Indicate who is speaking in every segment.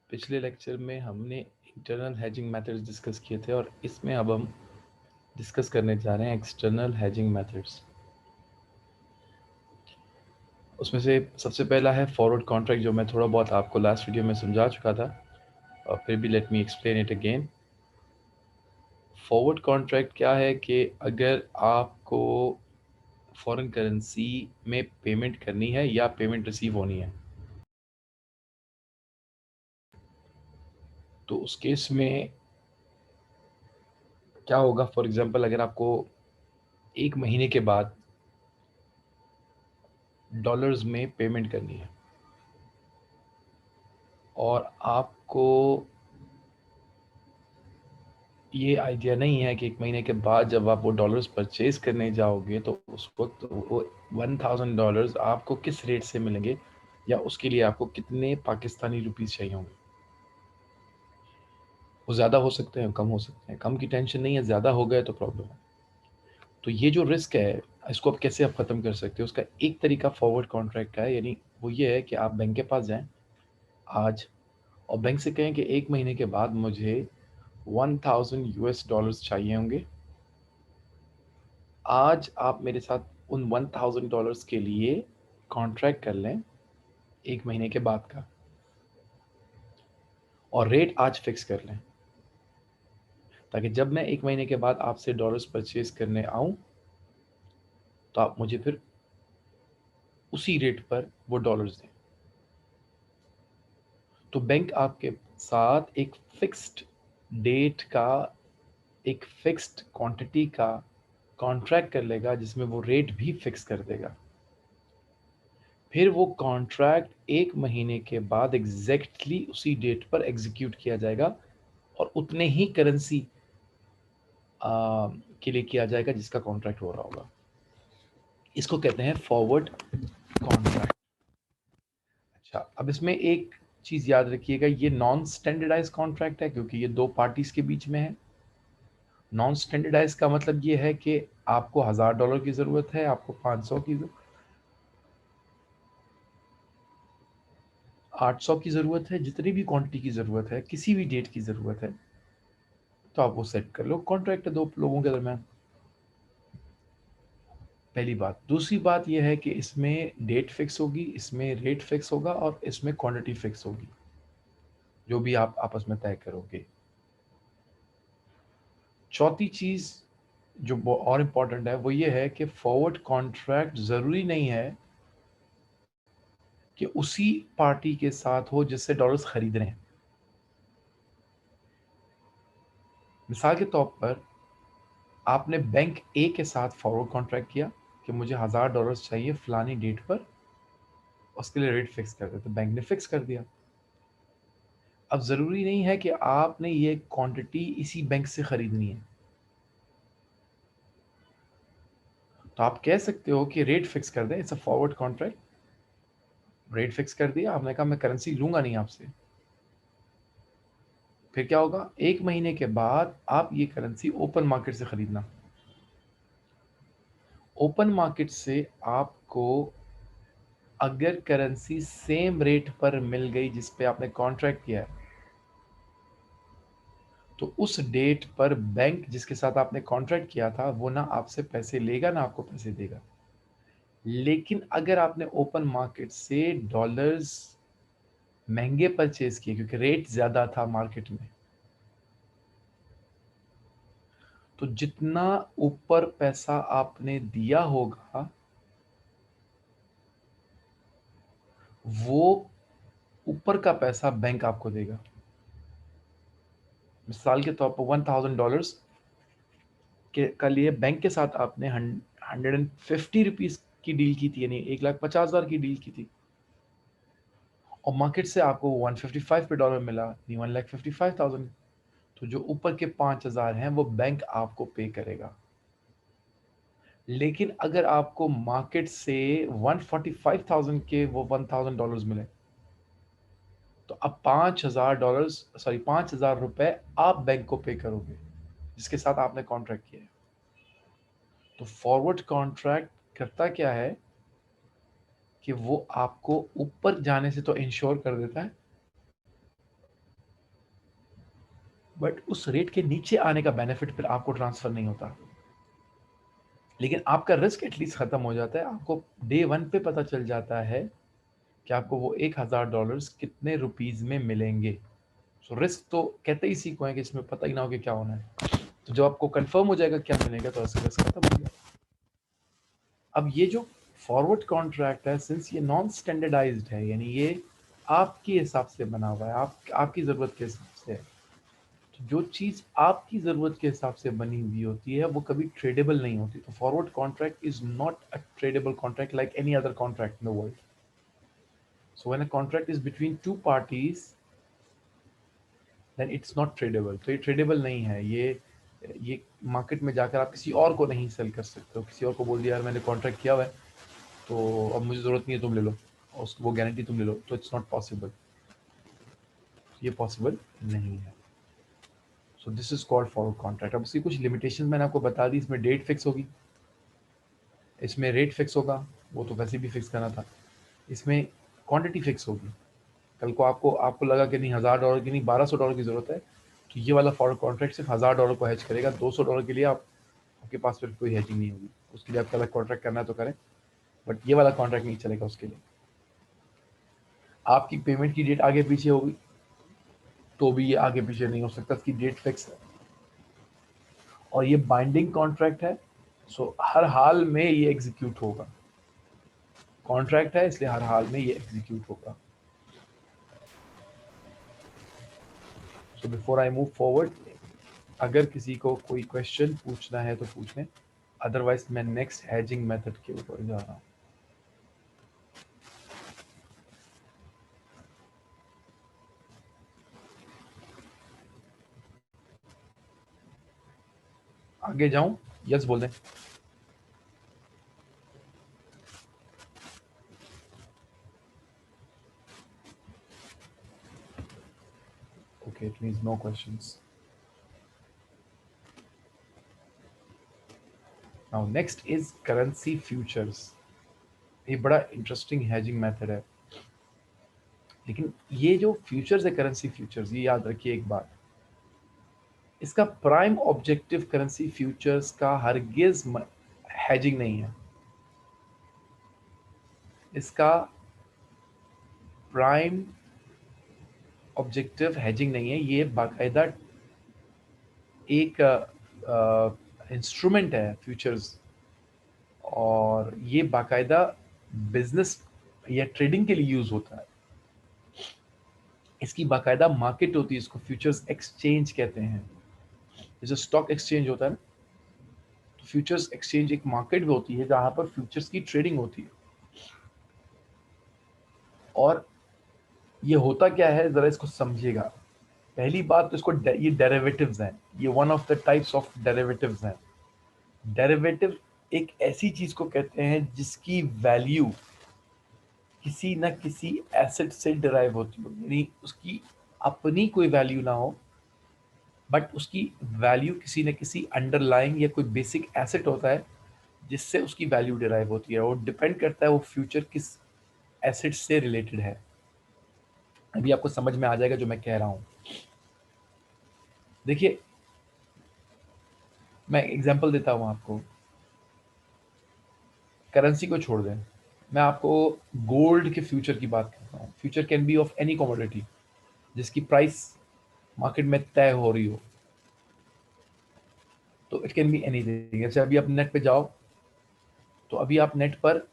Speaker 1: पिछले लेक्चर में हमने इंटरनल हेजिंग मेथड्स डिस्कस किए थे और इसमें अब हम डिस्कस करने जा रहे हैं एक्सटर्नल हेजिंग मेथड्स। उसमें से सबसे पहला है फॉरवर्ड कॉन्ट्रैक्ट, जो मैं थोड़ा बहुत आपको लास्ट वीडियो में समझा चुका था और फिर भी let me explain it again. Forward contract क्या है कि अगर आपको फॉरेन करेंसी में पेमेंट करनी है या पेमेंट रिसीव होनी है, तो उस केस में क्या होगा। फॉर एग्जांपल, अगर आपको एक महीने के बाद डॉलर्स में पेमेंट करनी है और आपको ये आइडिया नहीं है कि एक महीने के बाद जब आप वो डॉलर्स परचेज करने जाओगे तो उस वक्त वो $1000 आपको किस रेट से मिलेंगे या उसके लिए आपको कितने पाकिस्तानी रुपीस चाहिए होंगे। वो ज़्यादा हो सकते हैं, कम हो सकते हैं। कम की टेंशन नहीं है, ज़्यादा हो गए तो प्रॉब्लम है। तो ये जो रिस्क है, इसको आप कैसे ख़त्म कर सकते हो, उसका एक तरीका फॉरवर्ड कॉन्ट्रैक्ट का है। यानी वो ये है कि आप बैंक के पास जाएं आज और बैंक से कहें कि एक महीने के बाद मुझे $1000 चाहिए होंगे। आज आप मेरे साथ उन $1000 के लिए कॉन्ट्रैक्ट कर लें एक महीने के बाद का, और रेट आज फिक्स कर लें, ताकि जब मैं एक महीने के बाद आपसे डॉलर्स परचेज करने आऊं तो आप मुझे फिर उसी रेट पर वो डॉलर्स दें। तो बैंक आपके साथ एक फिक्स्ड डेट का, एक फिक्स्ड क्वांटिटी का कॉन्ट्रैक्ट कर लेगा, जिसमें वो रेट भी फिक्स कर देगा। फिर वो कॉन्ट्रैक्ट एक महीने के बाद एग्जैक्टली उसी डेट पर एग्जीक्यूट किया जाएगा और उतने ही करेंसी के लिए किया जाएगा जिसका कॉन्ट्रैक्ट हो रहा होगा। इसको कहते हैं फॉरवर्ड कॉन्ट्रैक्ट। अच्छा, अब इसमें एक चीज़ याद रखिएगा, ये नॉन स्टैंडर्डाइज कॉन्ट्रैक्ट है क्योंकि ये दो पार्टीज के बीच में है। नॉन स्टैंडर्डाइज का मतलब ये है कि आपको $1000 की ज़रूरत है, आपको 500 की, 800 की ज़रूरत है, जितनी भी क्वांटिटी की ज़रूरत है, किसी भी डेट की ज़रूरत है, तो आप वो सेट कर लो। कॉन्ट्रैक्ट है दो लोगों के दरमियान। पहली बात। दूसरी बात यह है कि इसमें डेट फिक्स होगी, इसमें रेट फिक्स होगा और इसमें क्वांटिटी फिक्स होगी, जो भी आप आपस में तय करोगे। चौथी चीज़ जो और इम्पोर्टेंट है वो ये है कि फॉरवर्ड कॉन्ट्रैक्ट ज़रूरी नहीं है कि उसी पार्टी के साथ हो जिससे डॉलर्स खरीद रहे हैं। मिसाल के तौर पर, आपने बैंक ए के साथ फॉरवर्ड कॉन्ट्रैक्ट किया कि मुझे $1000 चाहिए फलानी डेट पर, उसके लिए रेट फिक्स कर देते, बैंक ने फिक्स कर दिया। अब ज़रूरी नहीं है कि आपने ये क्वांटिटी इसी बैंक से ख़रीदनी है। तो आप कह सकते हो कि रेट फिक्स कर दें, it's a forward contract. Rate fix कर दिया, आपने कहा मैं करेंसी लूंगा नहीं आपसे। फिर क्या होगा, एक महीने के बाद आप ये करेंसी ओपन मार्केट से ख़रीदना। ओपन मार्केट से आपको अगर करेंसी सेम रेट पर मिल गई जिस पे आपने कॉन्ट्रैक्ट किया है, तो उस डेट पर बैंक जिसके साथ आपने कॉन्ट्रैक्ट किया था वो ना आपसे पैसे लेगा ना आपको पैसे देगा। लेकिन अगर आपने ओपन मार्केट से डॉलर्स महंगे परचेज किए क्योंकि रेट ज़्यादा था मार्केट में, तो जितना ऊपर पैसा आपने दिया होगा वो ऊपर का पैसा बैंक आपको देगा। मिसाल के तौर पर $1000 के का लिए बैंक के साथ आपने 150 रुपीज़ की डील की थी, यानी 1,50,000 की डील की थी, और मार्केट से आपको 155 पे डॉलर मिला, यानी 1,55,000। तो जो ऊपर के 5,000 हैं वो बैंक आपको पे करेगा। लेकिन अगर आपको मार्केट से 145,000 के वो $1000 मिले, तो अब $5,000, सॉरी ₹5,000 आप बैंक को पे करोगे जिसके साथ आपने कॉन्ट्रैक्ट किया है। तो फॉरवर्ड कॉन्ट्रैक्ट करता क्या है कि वो आपको ऊपर जाने से तो इंश्योर कर देता है, बट उस रेट के नीचे आने का बेनिफिट फिर आपको ट्रांसफर नहीं होता, लेकिन आपका रिस्क एटलीस्ट खत्म हो जाता है। आपको डे वन पे पता चल जाता है कि आपको वो $1000 कितने रुपीज में मिलेंगे। सो रिस्क तो कहते ही सीखो है कि इसमें पता ही ना हो कि क्या होना है। तो जब आपको कंफर्म हो जाएगा क्या मिलेगा तो ऐसे रिस्क खत्म हो गया। अब ये जो फॉरवर्ड कॉन्ट्रैक्ट है, सिंस ये नॉन स्टैंडर्डाइज्ड है, यानी ये आपके हिसाब से बना हुआ है, आपकी ज़रूरत के हिसाब से है, तो जो चीज़ आपकी ज़रूरत के हिसाब से बनी हुई होती है वो कभी ट्रेडेबल नहीं होती। तो forward contract is not a tradeable contract like any other contract in the world. So when a contract is between two parties then it's not tradeable. तो ये ट्रेडेबल नहीं है। ये मार्केट में जाकर आप किसी और को नहीं सेल कर सकते हो। किसी और को बोल दिया यार मैंने कॉन्ट्रैक्ट किया हुआ है तो अब मुझे ज़रूरत नहीं है, तुम ले लो, और उसको वो गारंटी तुम ले लो, तो इट्स नॉट पॉसिबल। ये पॉसिबल नहीं है। So this is called forward contract. अब इसकी कुछ लिमिटेशन मैंने आपको बता दी। इसमें डेट फिक्स होगी, इसमें रेट फिक्स होगा, वो तो वैसे भी फिक्स करना था। इसमें क्वांटिटी फिक्स होगी। कल को आपको आपको लगा कि नहीं $1000 की नहीं $1200 की ज़रूरत है, तो ये वाला फॉरवर्ड कॉन्ट्रैक्ट सिर्फ $1000 को हेज करेगा। $200 के लिए आपके पास फिर कोई हेजिंग नहीं होगी। उसके लिए आपको अलग कॉन्ट्रैक्ट करना है तो करें, बट ये वाला कॉन्ट्रैक्ट नहीं चलेगा उसके लिए। आपकी पेमेंट की डेट आगे पीछे होगी तो भी ये आगे पीछे नहीं हो सकता, इसकी डेट फिक्स है। और ये बाइंडिंग कॉन्ट्रैक्ट है, सो हर हाल में ये एग्जीक्यूट होगा। कॉन्ट्रैक्ट है इसलिए हर हाल में ये एग्जीक्यूट होगा। So before I move forward, अगर किसी को कोई क्वेश्चन पूछना है तो पूछ लें, अदरवाइज मैं नेक्स्ट हेजिंग मेथड के ऊपर जा रहा हूँ। आगे जाऊं? यस बोल दें। Okay, it means no questions. Now next is currency futures. ये बड़ा इंटरेस्टिंग हेजिंग मेथड है, लेकिन ये जो फ्यूचर्स है, करेंसी फ्यूचर्स, ये याद रखिए एक बात, इसका प्राइम ऑब्जेक्टिव करेंसी फ्यूचर्स का हरगिज हेजिंग नहीं है। इसका प्राइम ऑब्जेक्टिव हेजिंग नहीं है। ये बाकायदा एक इंस्ट्रूमेंट है फ्यूचर्स, और ये बाकायदा बिजनेस या ट्रेडिंग के लिए यूज होता है। इसकी बाकायदा मार्केट होती है, इसको फ्यूचर्स एक्सचेंज कहते हैं। जैसे स्टॉक एक्सचेंज होता है ना, तो फ्यूचर्स एक्सचेंज एक मार्केट भी होती है जहां पर फ्यूचर्स की ट्रेडिंग होती है। और ये होता क्या है जरा इसको समझिएगा। पहली बात तो इसको ये डेरिवेटिव्स हैं, ये one of the types of derivatives हैं। डेरिवेटिव एक ऐसी चीज को कहते हैं जिसकी वैल्यू किसी न किसी एसेट से डिराइव होती हो, यानी उसकी अपनी कोई वैल्यू ना हो, बट उसकी वैल्यू किसी न किसी अंडरलाइंग या कोई बेसिक एसेट होता है जिससे उसकी वैल्यू डिराइव होती है। और डिपेंड करता है वो फ्यूचर किस एसेट से रिलेटेड है। अभी आपको समझ में आ जाएगा जो मैं कह रहा हूँ। देखिए, मैं एग्जांपल देता हूँ आपको। करेंसी को छोड़ दें, मैं आपको गोल्ड के फ्यूचर की बात करता हूँ। Future can be of any commodity जिसकी प्राइस मार्केट में तय हो रही हो। तो इट कैन बी एनीथिंग। जैसे अभी आप नेट पे जाओ, तो अभी आप नेट पर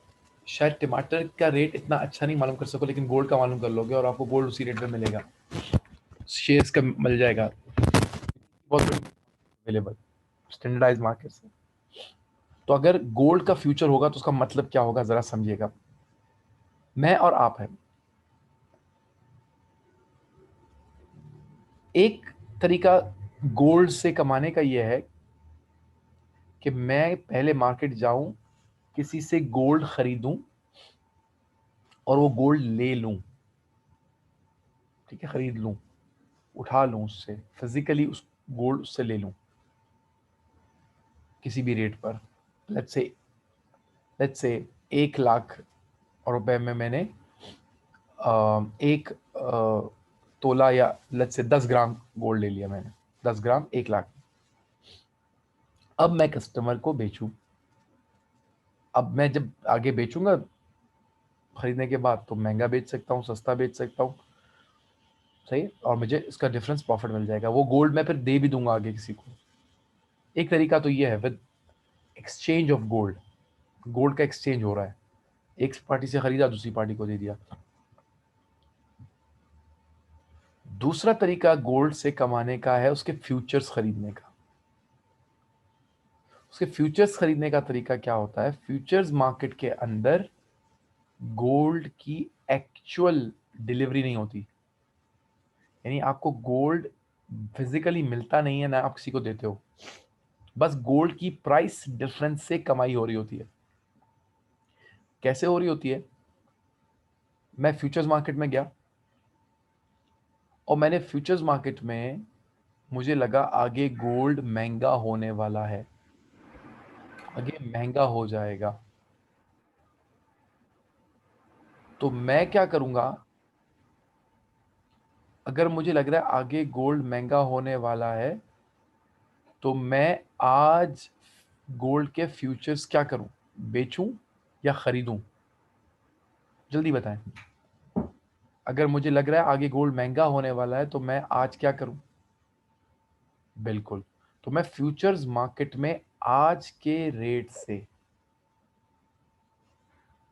Speaker 1: शायद टमाटर का रेट इतना अच्छा नहीं मालूम कर सको, लेकिन गोल्ड का मालूम कर लोगे और आपको गोल्ड उसी रेट में मिलेगा, शेयर्स का मिल जाएगा, बहुत अवेलेबल स्टैंडर्डाइज मार्केट से। तो अगर गोल्ड का फ्यूचर होगा तो उसका मतलब क्या होगा जरा समझिएगा। मैं और आप है, एक तरीका गोल्ड से कमाने का यह है कि मैं पहले मार्केट जाऊं, किसी से गोल्ड खरीदूं और वो गोल्ड ले लूं। ठीक है, खरीद लूं, उठा लूं उससे, फिजिकली उस गोल्ड उससे ले लूं किसी भी रेट पर। लेट्स से 1 लाख रुपए में मैंने एक तोला या लेट्स से 10 ग्राम गोल्ड ले लिया मैंने। 10 ग्राम 1 लाख। अब मैं कस्टमर को बेचूं, अब मैं जब आगे बेचूंगा खरीदने के बाद तो महंगा बेच सकता हूँ, सस्ता बेच सकता हूँ, सही, और मुझे इसका डिफरेंस प्रॉफिट मिल जाएगा। वो गोल्ड मैं फिर दे भी दूंगा आगे किसी को। एक तरीका तो ये है with exchange of gold, gold का एक्सचेंज हो रहा है, एक पार्टी से खरीदा दूसरी पार्टी को दे दिया। दूसरा तरीका गोल्ड से कमाने का है उसके फ्यूचर्स खरीदने का। उसके फ्यूचर्स खरीदने का तरीका क्या होता है, फ्यूचर्स मार्केट के अंदर गोल्ड की एक्चुअल डिलीवरी नहीं होती, यानी आपको गोल्ड फिजिकली मिलता नहीं है, ना आप किसी को देते हो, बस गोल्ड की प्राइस डिफरेंस से कमाई हो रही होती है। कैसे हो रही होती है, मैं फ्यूचर्स मार्केट में गया और मैंने फ्यूचर्स मार्केट में, मुझे लगा आगे गोल्ड महंगा होने वाला है, आगे महंगा हो जाएगा, तो मैं क्या करूंगा, अगर मुझे लग रहा है आगे गोल्ड महंगा होने वाला है तो मैं आज गोल्ड के फ्यूचर्स क्या करूं, बेचूं या खरीदूं? जल्दी बताएं। अगर मुझे लग रहा है आगे गोल्ड महंगा होने वाला है तो मैं आज क्या करूं? बिल्कुल, तो मैं फ्यूचर्स मार्केट में आज के रेट से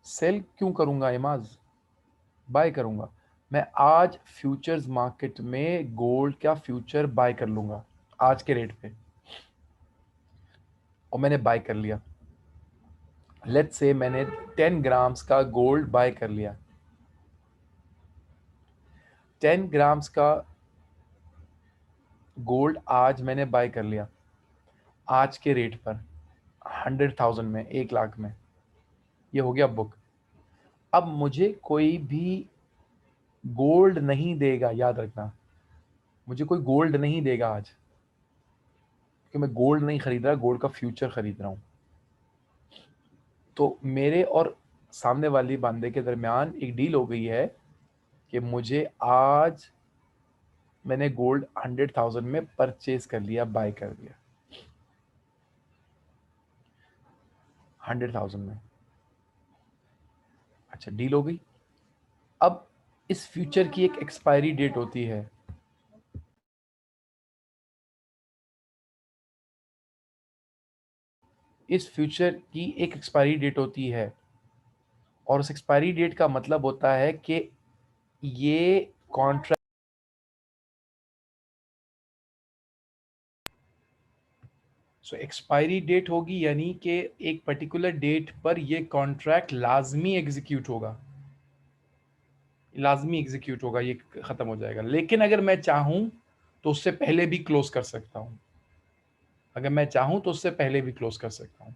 Speaker 1: सेल क्यों करूंगा इमाज, बाय करूंगा। मैं आज फ्यूचर्स मार्केट में गोल्ड का फ्यूचर बाय कर लूंगा आज के रेट पे, और मैंने बाय कर लिया। लेट्स से मैंने 10 ग्राम्स का गोल्ड बाय कर लिया, 10 ग्राम्स का गोल्ड आज मैंने बाय कर लिया आज के रेट पर 100,000 में, 1 लाख में, ये हो गया बुक। अब मुझे कोई भी गोल्ड नहीं देगा, याद रखना, मुझे कोई गोल्ड नहीं देगा आज, क्योंकि मैं गोल्ड नहीं खरीद रहा, गोल्ड का फ्यूचर खरीद रहा हूं। तो मेरे और सामने वाली बंदे के दरमियान एक डील हो गई है कि मुझे आज, मैंने गोल्ड 100,000 में परचेज कर लिया, बाय कर दिया 100,000 में। अच्छा, डील हो गई। अब इस फ्यूचर की एक एक्सपायरी डेट होती है, इस फ्यूचर की एक एक्सपायरी डेट होती है, और उस एक्सपायरी डेट का मतलब होता है कि ये कॉन्ट्रैक्ट, सो एक्सपायरी डेट होगी, यानी कि एक पर्टिकुलर डेट पर ये कॉन्ट्रैक्ट लाजमी एग्जीक्यूट होगा, लाजमी एग्जीक्यूट होगा, ये खत्म हो जाएगा। लेकिन अगर मैं चाहूं तो उससे पहले भी क्लोज कर सकता हूं, अगर मैं चाहूं तो उससे पहले भी क्लोज कर सकता हूं।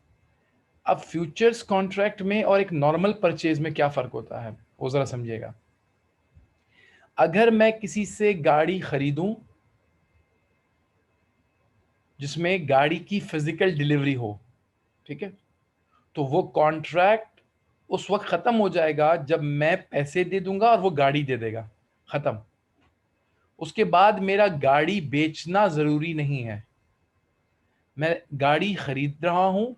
Speaker 1: अब फ्यूचर्स कॉन्ट्रैक्ट में और एक नॉर्मल परचेज में क्या फर्क होता है, वो जरा समझिएगा। अगर मैं किसी से गाड़ी खरीदूं जिसमें गाड़ी की फिजिकल डिलीवरी हो, ठीक है, तो वो कॉन्ट्रैक्ट उस वक्त खत्म हो जाएगा जब मैं पैसे दे दूंगा और वो गाड़ी दे देगा, खत्म। उसके बाद मेरा गाड़ी बेचना जरूरी नहीं है, मैं गाड़ी खरीद रहा हूं,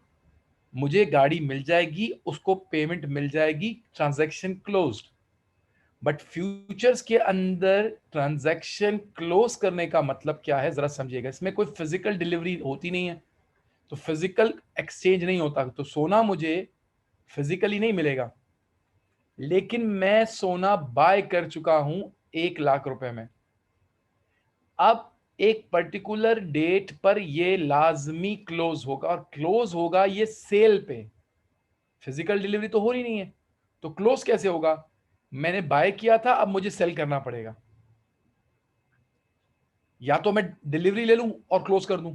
Speaker 1: मुझे गाड़ी मिल जाएगी, उसको पेमेंट मिल जाएगी, ट्रांजैक्शन क्लोज्ड। बट फ्यूचर्स के अंदर ट्रांजैक्शन क्लोज करने का मतलब क्या है, जरा समझिएगा। इसमें कोई फिजिकल डिलीवरी होती नहीं है, तो फिजिकल एक्सचेंज नहीं होता, तो सोना मुझे फिजिकली नहीं मिलेगा, लेकिन मैं सोना बाय कर चुका हूं 1 लाख रुपए में। अब एक पर्टिकुलर डेट पर ये लाजमी क्लोज होगा, और क्लोज होगा ये सेल पे, फिजिकल डिलीवरी तो हो रही नहीं है, तो क्लोज कैसे होगा, मैंने बाय किया था, अब मुझे सेल करना पड़ेगा। या तो मैं डिलीवरी ले लूं और क्लोज कर दूं,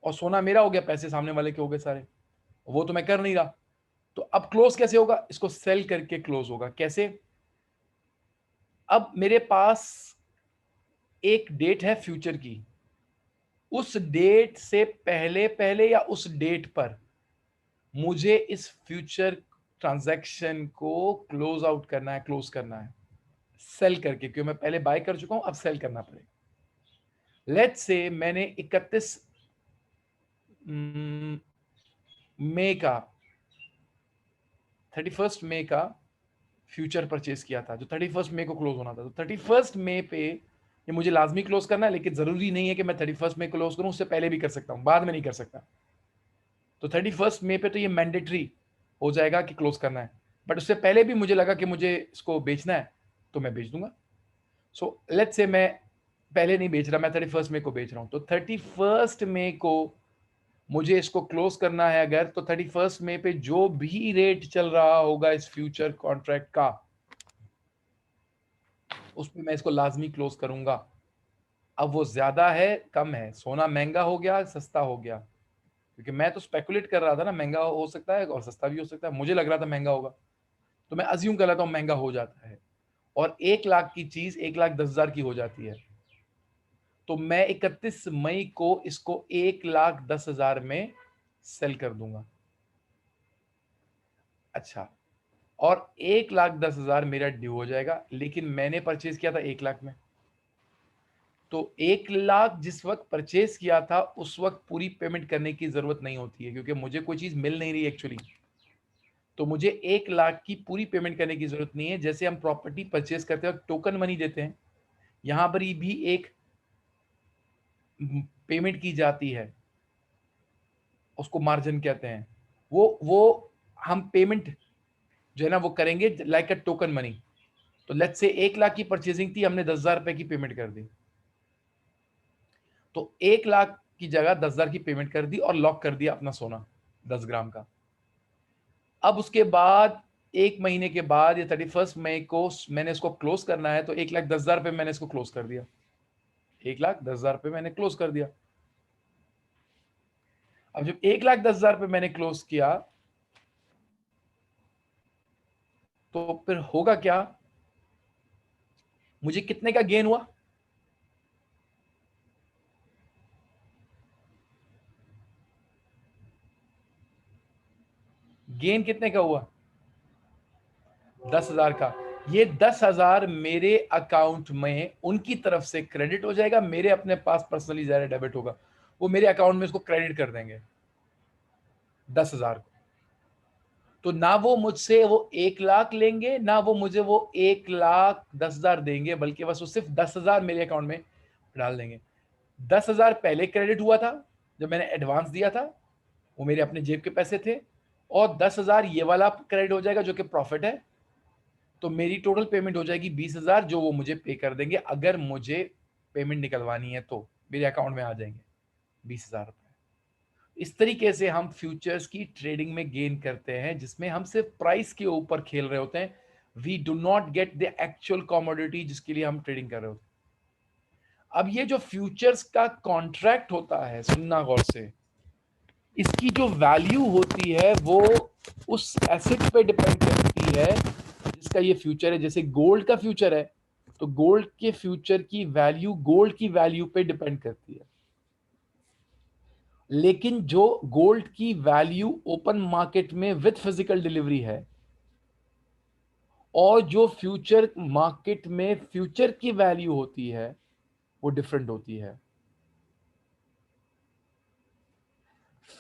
Speaker 1: और सोना मेरा हो गया, पैसे सामने वाले के हो गए सारे, वो तो मैं कर नहीं रहा। तो अब क्लोज कैसे होगा, इसको सेल करके क्लोज होगा। कैसे, अब मेरे पास एक डेट है फ्यूचर की, उस डेट से पहले पहले या उस डेट पर मुझे इस फ्यूचर ट्रांजैक्शन को क्लोज आउट करना है, क्लोज करना है सेल करके, क्योंकि मैं पहले बाय कर चुका हूं, अब सेल करना पड़ेगा। लेट्स से मैंने 31 मई का 31 मई का फ्यूचर परचेज किया था, जो 31 मई को क्लोज होना था। तो 31 मई पे ये मुझे लाजमी क्लोज करना है, लेकिन जरूरी नहीं है कि मैं 31 मई क्लोज करूं, उससे पहले भी कर सकता हूं, बाद में नहीं कर सकता। तो 31 मई पे तो ये मैंडेटरी हो जाएगा कि क्लोज करना है, बट उससे पहले भी मुझे लगा कि मुझे इसको बेचना है तो मैं बेच दूंगा। सो लेट्स से मैं पहले नहीं बेच रहा, मैं 31 मई को बेच रहा हूं, तो 31 मई को मुझे इसको क्लोज करना है अगर, तो 31 मई पे जो भी रेट चल रहा होगा इस फ्यूचर कॉन्ट्रैक्ट का, उस पर मैं इसको लाजमी क्लोज करूंगा। अब वो ज्यादा है कम है, सोना महंगा हो गया सस्ता हो गया, क्योंकि मैं तो स्पेकुलेट कर रहा था ना, महंगा हो सकता है और सस्ता भी हो सकता है, मुझे लग रहा था महंगा होगा, तो मैं अज्यूम कर लेता हूँ महंगा हो जाता है, और 1 लाख की चीज 1,10,000 की हो जाती है, तो मैं 31 मई को इसको 1,10,000 में सेल कर दूंगा। अच्छा, और 1,10,000 मेरा ड्यू हो जाएगा, लेकिन मैंने परचेज किया था 1 लाख में, तो 1 लाख जिस वक्त परचेज किया था उस वक्त पूरी पेमेंट करने की जरूरत नहीं होती है, क्योंकि मुझे कोई चीज मिल नहीं रही एक्चुअली, तो मुझे 1 लाख की पूरी पेमेंट करने की जरूरत नहीं है। जैसे हम प्रॉपर्टी परचेज करते वक्त टोकन मनी देते हैं, यहां पर भी एक पेमेंट की जाती है, उसको मार्जिन कहते हैं, वो हम पेमेंट जो है ना वो करेंगे लाइक अ टोकन मनी। तो लेट्स से 1 लाख की परचेजिंग थी, हमने 10,000 रुपए की पेमेंट कर दी, तो 1 लाख की जगह 10,000 की पेमेंट कर दी और लॉक कर दिया अपना सोना 10 ग्राम का। अब उसके बाद 1 महीने के बाद या 31 मई को मैंने इसको क्लोज करना है, तो 1,10,000 रुपए मैंने इसको क्लोज कर दिया, 1,10,000 रुपए मैंने क्लोज कर दिया। अब जब 1,10,000 रुपए मैंने क्लोज किया, तो फिर होगा क्या, मुझे कितने का गेन हुआ, गेन कितने का हुआ, 10,000 का। ये 10,000 मेरे अकाउंट में उनकी तरफ से क्रेडिट हो जाएगा, मेरे अपने पास पर्सनली जारी डेबिट होगा, वो मेरे अकाउंट में इसको क्रेडिट कर देंगे 10,000 को। तो ना वो मुझसे वो 1 लाख लेंगे, ना वो मुझे वो 1,10,000 देंगे, बल्कि बस वो सिर्फ 10,000 मेरे अकाउंट में डाल देंगे। 10,000 पहले क्रेडिट हुआ था जब मैंने एडवांस दिया था, वो मेरे अपने जेब के पैसे थे, और 10,000 ये वाला क्रेडिट हो जाएगा जो कि प्रॉफिट है, तो मेरी टोटल पेमेंट हो जाएगी 20,000, जो वो मुझे पे कर देंगे। अगर मुझे पेमेंट निकलवानी है तो मेरे अकाउंट में आ जाएंगे 20,000 रुपए। इस तरीके से हम फ्यूचर्स की ट्रेडिंग में गेन करते हैं, जिसमें हम सिर्फ प्राइस के ऊपर खेल रहे होते हैं, we do not get the actual commodity जिसके लिए हम ट्रेडिंग कर रहे होते हैं। अब ये जो फ्यूचर्स का कॉन्ट्रैक्ट होता है, सुनना गौर से, इसकी जो वैल्यू होती है वो उस एसेट पे डिपेंड करती है जिसका ये फ्यूचर है। जैसे गोल्ड का फ्यूचर है, तो गोल्ड के फ्यूचर की वैल्यू गोल्ड की वैल्यू पे डिपेंड करती है, लेकिन जो गोल्ड की वैल्यू ओपन मार्केट में विद फिजिकल डिलीवरी है, और जो फ्यूचर मार्केट में फ्यूचर की वैल्यू होती है, वो डिफरेंट होती है।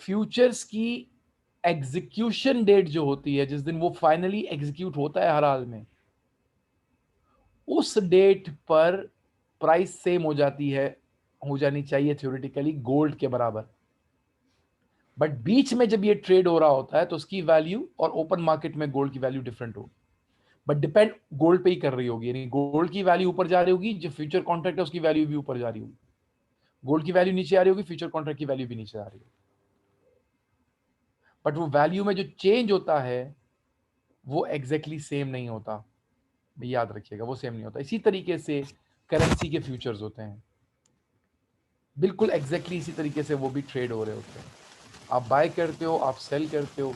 Speaker 1: फ्यूचर्स की एग्जीक्यूशन डेट जो होती है, जिस दिन वो फाइनली एग्जीक्यूट होता है हर हाल में, उस डेट पर प्राइस सेम हो जाती है, हो जानी चाहिए थ्योरेटिकली गोल्ड के बराबर। बट बीच में जब ये ट्रेड हो रहा होता है तो उसकी वैल्यू और ओपन मार्केट में गोल्ड की वैल्यू डिफरेंट होगी, बट डिपेंड गोल्ड पे ही कर रही होगी, यानी गोल्ड की वैल्यू ऊपर जा रही होगी, जो फ्यूचर कॉन्ट्रैक्ट है उसकी वैल्यू भी ऊपर जा रही होगी, गोल्ड की वैल्यू नीचे आ रही होगी, फ्यूचर कॉन्ट्रैक्ट की वैल्यू भी नीचे आ रही होगी। बट वो वैल्यू में जो चेंज होता है वो एग्जैक्टली सेम नहीं होता, याद रखिएगा, वो सेम नहीं होता। इसी तरीके से करेंसी के फ्यूचर्स होते हैं, बिल्कुल एग्जैक्टली इसी तरीके से वो भी ट्रेड हो रहे होते हैं। आप बाय करते हो, आप सेल करते हो,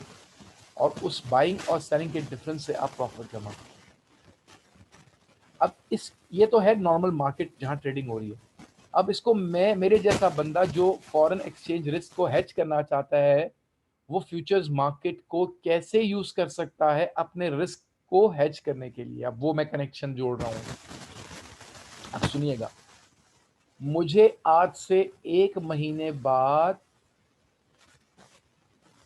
Speaker 1: और उस बाइंग और सेलिंग के डिफरेंस से आप प्रॉफिट कमाते हो। अब इस ये तो है नॉर्मल मार्केट जहां ट्रेडिंग हो रही है। अब इसको मैं, मेरे जैसा बंदा जो फॉरेन एक्सचेंज रिस्क को हेज करना चाहता है, वो फ्यूचर्स मार्केट को कैसे यूज कर सकता है अपने रिस्क को हेज करने के लिए। अब वो मैं कनेक्शन जोड़ रहा हूँ, अब सुनिएगा। मुझे आज से 1 महीने बाद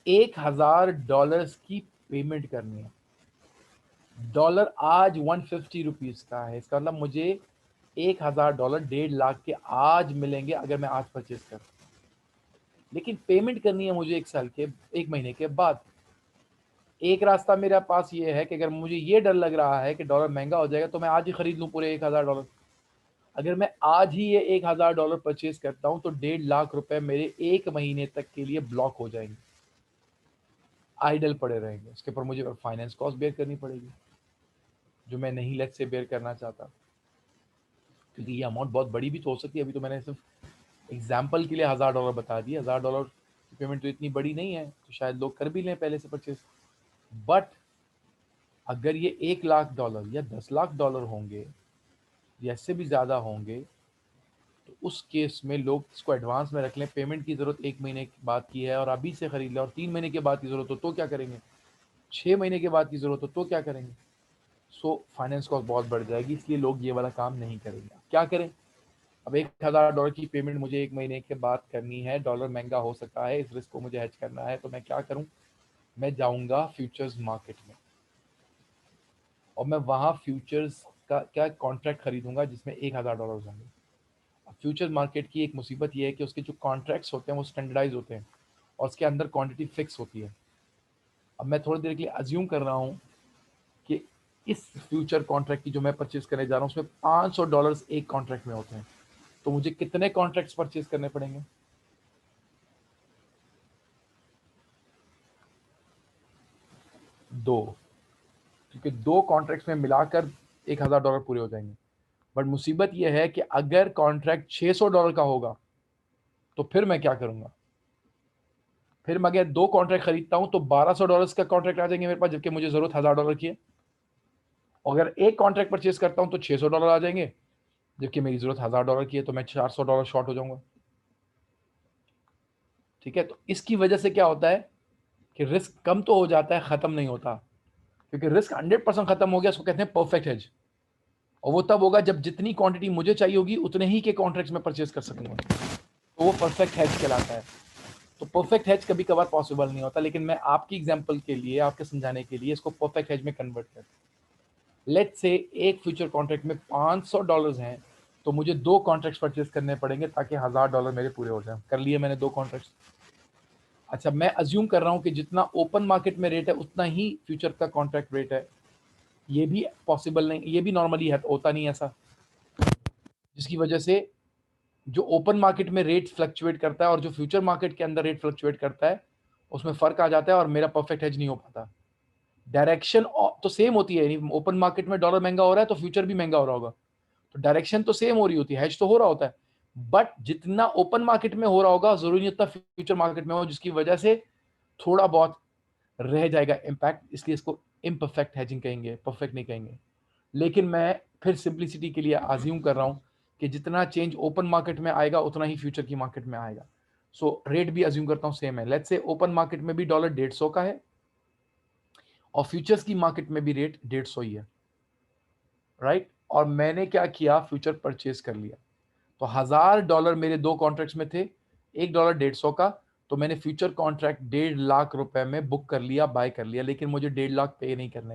Speaker 1: $1000 की पेमेंट करनी है। डॉलर आज 150 रुपीज का है, इसका मतलब मुझे $1000 1.5 लाख के आज मिलेंगे अगर मैं आज परचेज कर, लेकिन पेमेंट करनी है मुझे 1 साल के 1 महीने के बाद। एक रास्ता मेरे पास ये है कि अगर मुझे ये डर लग रहा है कि डॉलर महंगा हो जाएगा तो मैं आज ही खरीद लूं पूरे $1000। अगर मैं आज ही ये $1000 परचेज करता हूं तो 1.5 लाख रुपए मेरे 1 महीने तक के लिए ब्लॉक हो जाएंगे, आइडल पड़े रहेंगे। उसके ऊपर मुझे फाइनेंस कॉस्ट बेयर करनी पड़ेगी, जो मैं नहीं लेट से बेयर करना चाहता, क्योंकि ये अमाउंट बहुत बड़ी भी तो हो सकती है। अभी तो मैंने सिर्फ एग्जाम्पल के लिए $1000 बता दिया। $1000 की पेमेंट तो इतनी बड़ी नहीं है, तो शायद लोग कर भी लें पहले से परचेज। बट अगर ये $1 लाख या $10 लाख होंगे या इससे भी ज़्यादा होंगे, तो उस केस में लोग इसको एडवांस में रख लें। पेमेंट की ज़रूरत 1 महीने के बाद की है और अभी से खरीद लें, और 3 महीने के बाद की ज़रूरत हो तो क्या करेंगे, 6 महीने के बाद की ज़रूरत हो तो क्या करेंगे। सो फाइनेंस कॉस्ट बहुत बढ़ जाएगी, इसलिए लोग ये वाला काम नहीं करेंगे। क्या करें, अब $1000 की पेमेंट मुझे 1 महीने के बाद करनी है, डॉलर महंगा हो सकता है, इस रिस्क को मुझे हेज करना है, तो मैं क्या करूं, मैं जाऊंगा फ्यूचर्स मार्केट में और मैं वहां फ्यूचर्स का क्या कॉन्ट्रैक्ट खरीदूंगा जिसमें $1000 होंगे। अब फ्यूचर्स मार्केट की एक मुसीबत ये है कि उसके जो कॉन्ट्रैक्ट्स होते हैं वो स्टैंडर्डाइज होते हैं और उसके अंदर क्वांटिटी फिक्स होती है। अब मैं थोड़ी देर के लिए अज्यूम कर रहा हूँ कि इस फ्यूचर कॉन्ट्रैक्ट की जो मैं परचेज करने जा रहा हूँ उसमें $500 एक कॉन्ट्रैक्ट में होते हैं, तो मुझे कितने कॉन्ट्रैक्ट्स परचेज करने पड़ेंगे, 2, क्योंकि 2 कॉन्ट्रैक्ट्स में मिलाकर $1000 पूरे हो जाएंगे। बट मुसीबत यह है कि अगर कॉन्ट्रैक्ट $600 का होगा तो फिर मैं क्या करूंगा, फिर मैं अगर 2 कॉन्ट्रैक्ट खरीदता हूं तो $1200 का कॉन्ट्रैक्ट आ जाएंगे मेरे पास, जबकि मुझे जरूरत $1000 की है। और अगर एक कॉन्ट्रैक्ट परचेज करता हूं तो $600 आ जाएंगे, जबकि मेरी जरूरत $1000 की है, तो मैं $400 शॉर्ट हो जाऊंगा। ठीक है, तो इसकी वजह से क्या होता है कि रिस्क कम तो हो जाता है, खत्म नहीं होता, क्योंकि रिस्क 100% खत्म हो गया, उसको कहते हैं परफेक्ट हेज। और वो तब होगा जब जितनी क्वांटिटी मुझे चाहिए होगी उतने ही के कॉन्ट्रैक्ट्स में परचेज कर सकूंगा, तो वो परफेक्ट हेज कहलाता है। तो परफेक्ट हेज कभी कभार पॉसिबल नहीं होता, लेकिन मैं आपकी एग्जांपल के लिए, आपके समझाने के लिए इसको परफेक्ट हेज में कन्वर्ट करता हूं। लेट्स से एक फ्यूचर कॉन्ट्रैक्ट में $500 हैं, तो मुझे 2 कॉन्ट्रैक्ट्स परचेज करने पड़ेंगे ताकि $1000 मेरे पूरे हो जाए। कर लिए मैंने 2 कॉन्ट्रैक्ट्स। अच्छा, मैं अज्यूम कर रहा हूं कि जितना ओपन मार्केट में रेट है उतना ही फ्यूचर का कॉन्ट्रैक्ट रेट है। ये भी पॉसिबल नहीं, ये भी नॉर्मली है, होता नहीं ऐसा, जिसकी वजह से जो ओपन मार्केट में रेट फ्लक्चुएट करता है और जो फ्यूचर मार्केट के अंदर रेट फ्लक्चुएट करता है उसमें फर्क आ जाता है और मेरा परफेक्ट हेज नहीं हो पाता। डायरेक्शन तो सेम होती है, ओपन मार्केट में डॉलर महंगा हो रहा है तो फ्यूचर भी महंगा हो रहा होगा, तो डायरेक्शन तो सेम हो रही होती है, हेज तो हो रहा होता है। बट जितना ओपन मार्केट में हो रहा होगा जरूरी नहीं उतना फ्यूचर मार्केट में हो, जिसकी वजह से थोड़ा बहुत रह जाएगा इम्पैक्ट, इसलिए इसको इम्परफेक्ट हेजिंग कहेंगे, परफेक्ट नहीं कहेंगे। लेकिन मैं फिर सिंप्लिसिटी के लिए अज्यूम कर रहा हूं कि जितना चेंज ओपन मार्केट में आएगा उतना ही फ्यूचर की मार्केट में आएगा। सो रेट भी अज्यूम करता हूं सेम है। लेट्स से ओपन मार्केट में भी डॉलर 150 का है और फ्यूचर्स की मार्केट में भी रेट 150 ही है, राइट। और मैंने क्या किया, फ्यूचर परचेज कर लिया, तो $1000 मेरे 2 कॉन्ट्रैक्ट्स में थे, $1 150 का, तो मैंने फ्यूचर कॉन्ट्रैक्ट 1.5 लाख रुपए में बुक कर लिया, बाय कर लिया, लेकिन मुझे 1.5 लाख पे नहीं करने।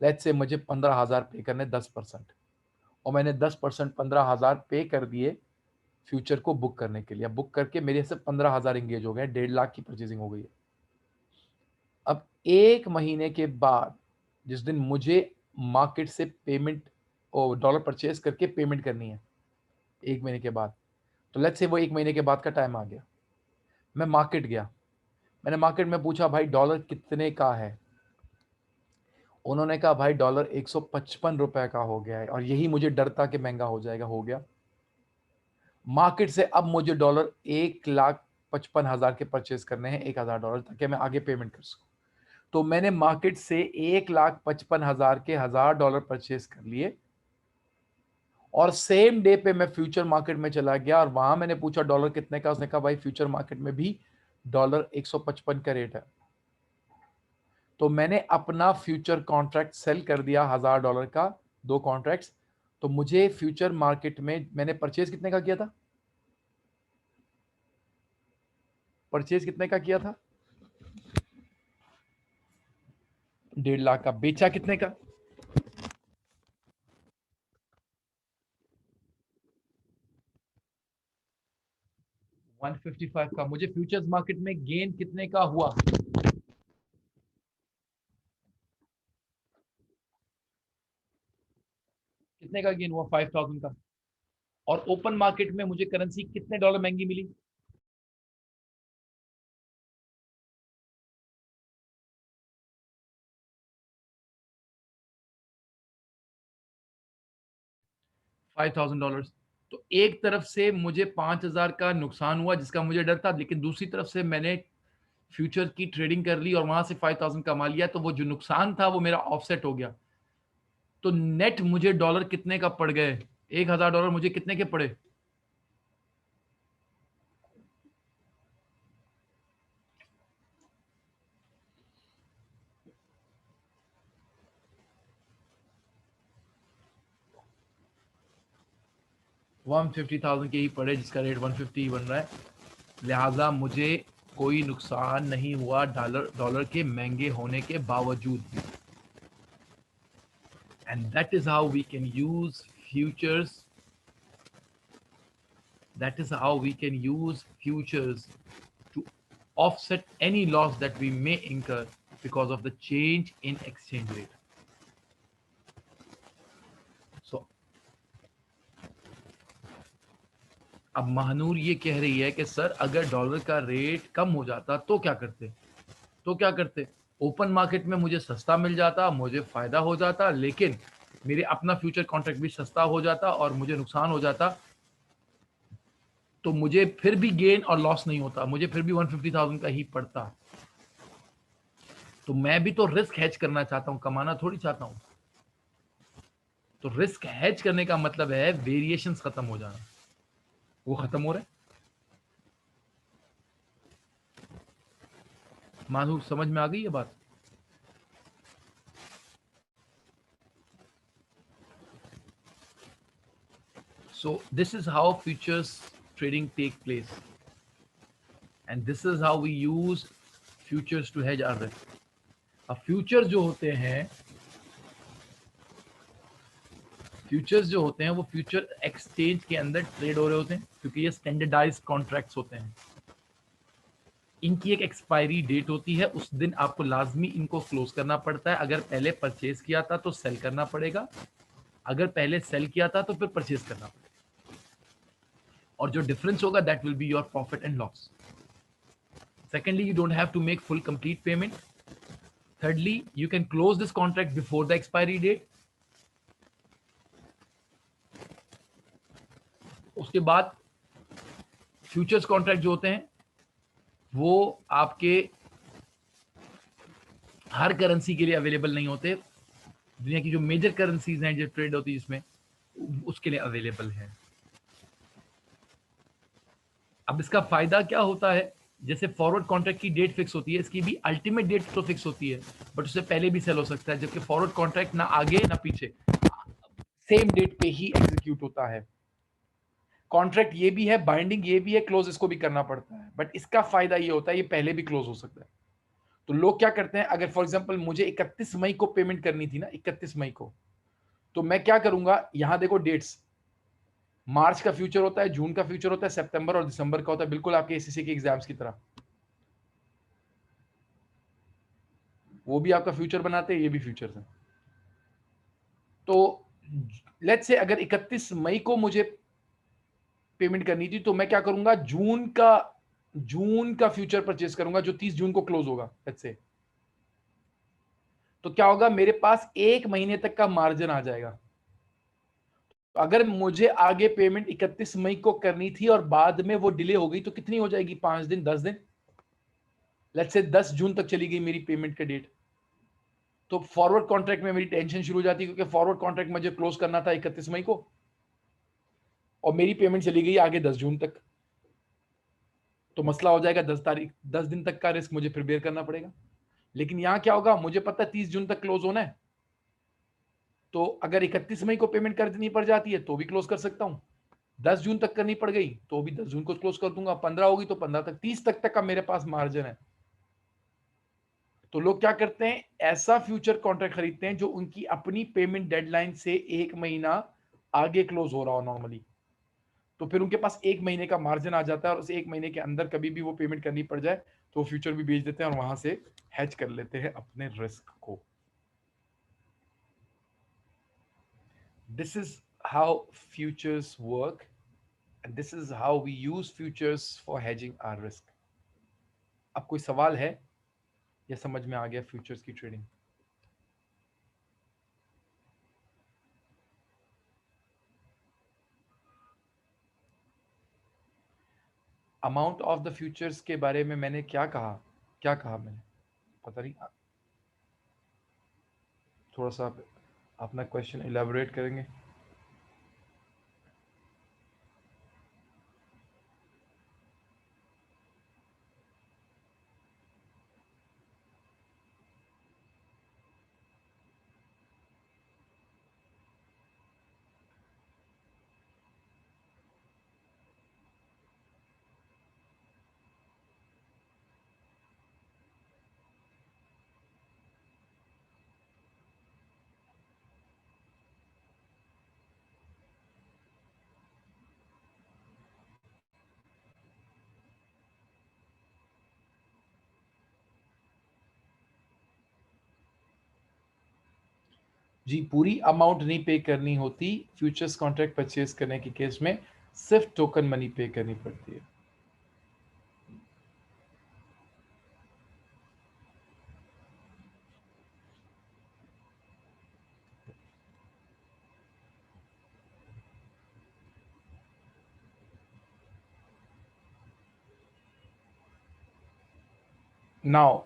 Speaker 1: लेट्स से मुझे 15,000 पे करने 10%, और मैंने 10% 15,000 पे कर दिए फ्यूचर को बुक करने के लिए। बुक करके मेरे से 15,000 एंगेज हो गए, 1.5 लाख की परचेजिंग हो गई है। अब 1 महीने के बाद जिस दिन मुझे मार्केट से पेमेंट और डॉलर परचेज करके पेमेंट करनी है 1 महीने के बाद, तो लेट्स से वो 1 महीने के बाद का टाइम आ गया, मैं मार्केट गया, मैंने मार्केट में पूछा भाई डॉलर कितने का है, उन्होंने कहा भाई डॉलर 155 रुपए का हो गया है, और यही मुझे डर था कि महंगा हो जाएगा, हो गया। मार्केट से अब मुझे डॉलर 1,55,000 के परचेज करने हैं, $1000, ताकि मैं आगे पेमेंट कर सकूं। तो मैंने मार्केट से 1,55,000 के $1000 परचेज कर लिए, और सेम डे पे मैं फ्यूचर मार्केट में चला गया और वहां मैंने पूछा डॉलर कितने का, उसने कहा भाई फ्यूचर मार्केट में भी डॉलर 155 का रेट है। तो मैंने अपना फ्यूचर कॉन्ट्रैक्ट सेल कर दिया $1000 का, 2 कॉन्ट्रैक्ट्स, तो मुझे फ्यूचर मार्केट में मैंने परचेज कितने का किया था? परचेज कितने का किया था? 1.5 लाख का। बेचा कितने का? 155 का। मुझे फ्यूचर्स मार्केट में गेन कितने का हुआ? कितने का गेन हुआ? 5000 का। और ओपन मार्केट में मुझे करेंसी कितने डॉलर महंगी मिली? $5000। तो एक तरफ से मुझे 5000 का नुकसान हुआ जिसका मुझे डर था, लेकिन दूसरी तरफ से मैंने फ्यूचर की ट्रेडिंग कर ली और वहां से 5000 कमा लिया, तो वो जो नुकसान था वो मेरा ऑफसेट हो गया। तो नेट मुझे डॉलर कितने का पड़ गए? $1000 मुझे कितने के पड़े? 150,000 के ही पड़े, जिसका रेट 150 बन रहा है। लिहाजा मुझे कोई नुकसान नहीं हुआ डॉलर डॉलर के महंगे होने के बावजूद। And that is how we can use futures that is how we can use futures to offset any loss that we may incur because of the change in exchange rate. So अब महानूर ये कह रही है कि sir अगर dollar का rate कम हो जाता तो क्या करते? तो क्या करते? ओपन मार्केट में मुझे सस्ता मिल जाता, मुझे फायदा हो जाता, लेकिन मेरे अपना फ्यूचर कॉन्ट्रैक्ट भी सस्ता हो जाता और मुझे नुकसान हो जाता, तो मुझे फिर भी गेन और लॉस नहीं होता, मुझे फिर भी 150,000 का ही पड़ता। तो मैं भी तो रिस्क हेज करना चाहता हूं, कमाना थोड़ी चाहता हूं। तो रिस्क हेज करने का मतलब है वेरिएशंस खत्म हो जाना। वो खत्म हो रहा है। मानू समझ में आ गई ये बात? So this is how futures trading take place, and this is how we use futures to hedge our risk. अब फ्यूचर्स जो होते हैं, फ्यूचर्स जो होते हैं वो फ्यूचर एक्सचेंज के अंदर ट्रेड हो रहे होते हैं, क्योंकि ये स्टैंडर्डाइज्ड कॉन्ट्रैक्ट्स होते हैं। इनकी एक एक्सपायरी डेट होती है, उस दिन आपको लाजमी इनको क्लोज करना पड़ता है। अगर पहले परचेज किया था तो सेल करना पड़ेगा, अगर पहले सेल किया था तो फिर परचेज करना पड़ेगा, और जो डिफरेंस होगा that will be your profit and loss. Secondly, you don't have to make full complete payment. Thirdly, you can close this contract before the expiry date. उसके बाद फ्यूचर्स कॉन्ट्रैक्ट जो होते हैं वो आपके हर करेंसी के लिए अवेलेबल नहीं होते। दुनिया की जो मेजर करेंसीज हैं जो ट्रेड होती है जिसमें, उसके लिए अवेलेबल है। अब इसका फायदा क्या होता है? जैसे फॉरवर्ड कॉन्ट्रैक्ट की डेट फिक्स होती है, इसकी भी अल्टीमेट डेट तो फिक्स होती है, बट उससे पहले भी सेल हो सकता है, जबकि फॉरवर्ड कॉन्ट्रैक्ट ना आगे ना पीछे, सेम डेट पे ही एग्जीक्यूट होता है। कॉन्ट्रैक्ट ये भी है, बाइंडिंग ये भी है, क्लोज इसको भी करना पड़ता है, बट इसका फायदा ये होता है ये पहले भी क्लोज हो सकता है। तो लोग क्या करते हैं, अगर फॉर एग्जांपल मुझे 31 मई को पेमेंट करनी थी ना, 31 मई को, तो मैं क्या करूंगा, यहां देखो डेट्स, मार्च का फ्यूचर होता है, जून का फ्यूचर होता है, सितंबर और दिसंबर का होता है, बिल्कुल आपके एसएससी के एग्जाम्स की तरह। वो भी आपका फ्यूचर बनाते हैं, ये भी फ्यूचर है। तो लेट्स से अगर 31 मई को मुझे पेमेंट करनी थी, तो मैं क्या करूंगा, जून का फ्यूचर परचेज करूंगा जो 30 जून को क्लोज होगा लेट्स से। तो क्या होगा, मेरे पास 1 महीने तक का मार्जिन आ जाएगा। तो अगर मुझे आगे पेमेंट 31 मई को करनी थी और बाद में वो डिले हो गई, तो कितनी हो जाएगी, 5 दिन, 10 दिन, लेट्स से 10 जून तक चली गई मेरी पेमेंट का डेट। तो फॉरवर्ड कॉन्ट्रैक्ट में मेरी टेंशन शुरू हो जाती है, क्योंकि फॉरवर्ड कॉन्ट्रैक्ट मुझे क्लोज करना था 31 मई को और मेरी पेमेंट चली गई आगे 10 जून तक। तो मसला हो जाएगा, 10 दिन तक का रिस्क मुझे फिर बेयर करना पड़ेगा। लेकिन यहां क्या होगा, मुझे पता है 30 जून तक क्लोज होना है, तो अगर 31 मई को पेमेंट करनी पड़ जाती है तो भी क्लोज कर सकता हूं, 10 जून तक करनी पड़ गई तो भी 10 जून को क्लोज कर दूंगा, 15 होगी तो 15 तक, 30 तक का मेरे पास मार्जिन है। तो लोग क्या करते हैं, ऐसा फ्यूचर कॉन्ट्रैक्ट खरीदते हैं जो उनकी अपनी पेमेंट डेडलाइन से 1 महीना आगे क्लोज हो रहा हो नॉर्मली, तो फिर उनके पास 1 महीने का मार्जिन आ जाता है और उस 1 महीने के अंदर कभी भी वो पेमेंट करनी पड़ जाए तो वो फ्यूचर भी बेच देते हैं और वहां से हैज कर लेते हैं अपने रिस्क को। This is how futures work and this is how we use futures for hedging our risk. अब कोई सवाल है या समझ में आ गया फ्यूचर्स की trading? Amount of the futures के बारे में मैंने क्या कहा, क्या कहा मैंने, पता नहीं, थोड़ा सा अपना क्वेश्चन इलेबोरेट करेंगे? जी, पूरी अमाउंट नहीं पे करनी होती फ्यूचर्स कॉन्ट्रैक्ट परचेज करने के केस में, सिर्फ टोकन मनी पे करनी पड़ती है। नाउ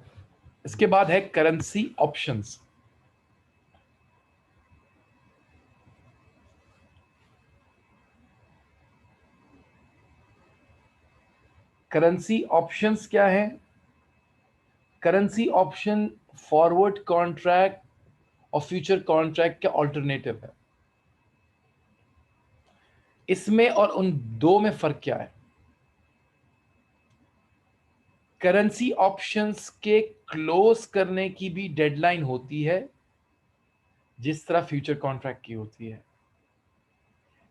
Speaker 1: इसके बाद है करेंसी ऑप्शंस। करेंसी ऑप्शंस क्या है? करेंसी ऑप्शन फॉरवर्ड कॉन्ट्रैक्ट और फ्यूचर कॉन्ट्रैक्ट का ऑल्टरनेटिव है। इसमें और उन दो में फर्क क्या है? करेंसी ऑप्शंस के क्लोज करने की भी डेडलाइन होती है जिस तरह फ्यूचर कॉन्ट्रैक्ट की होती है,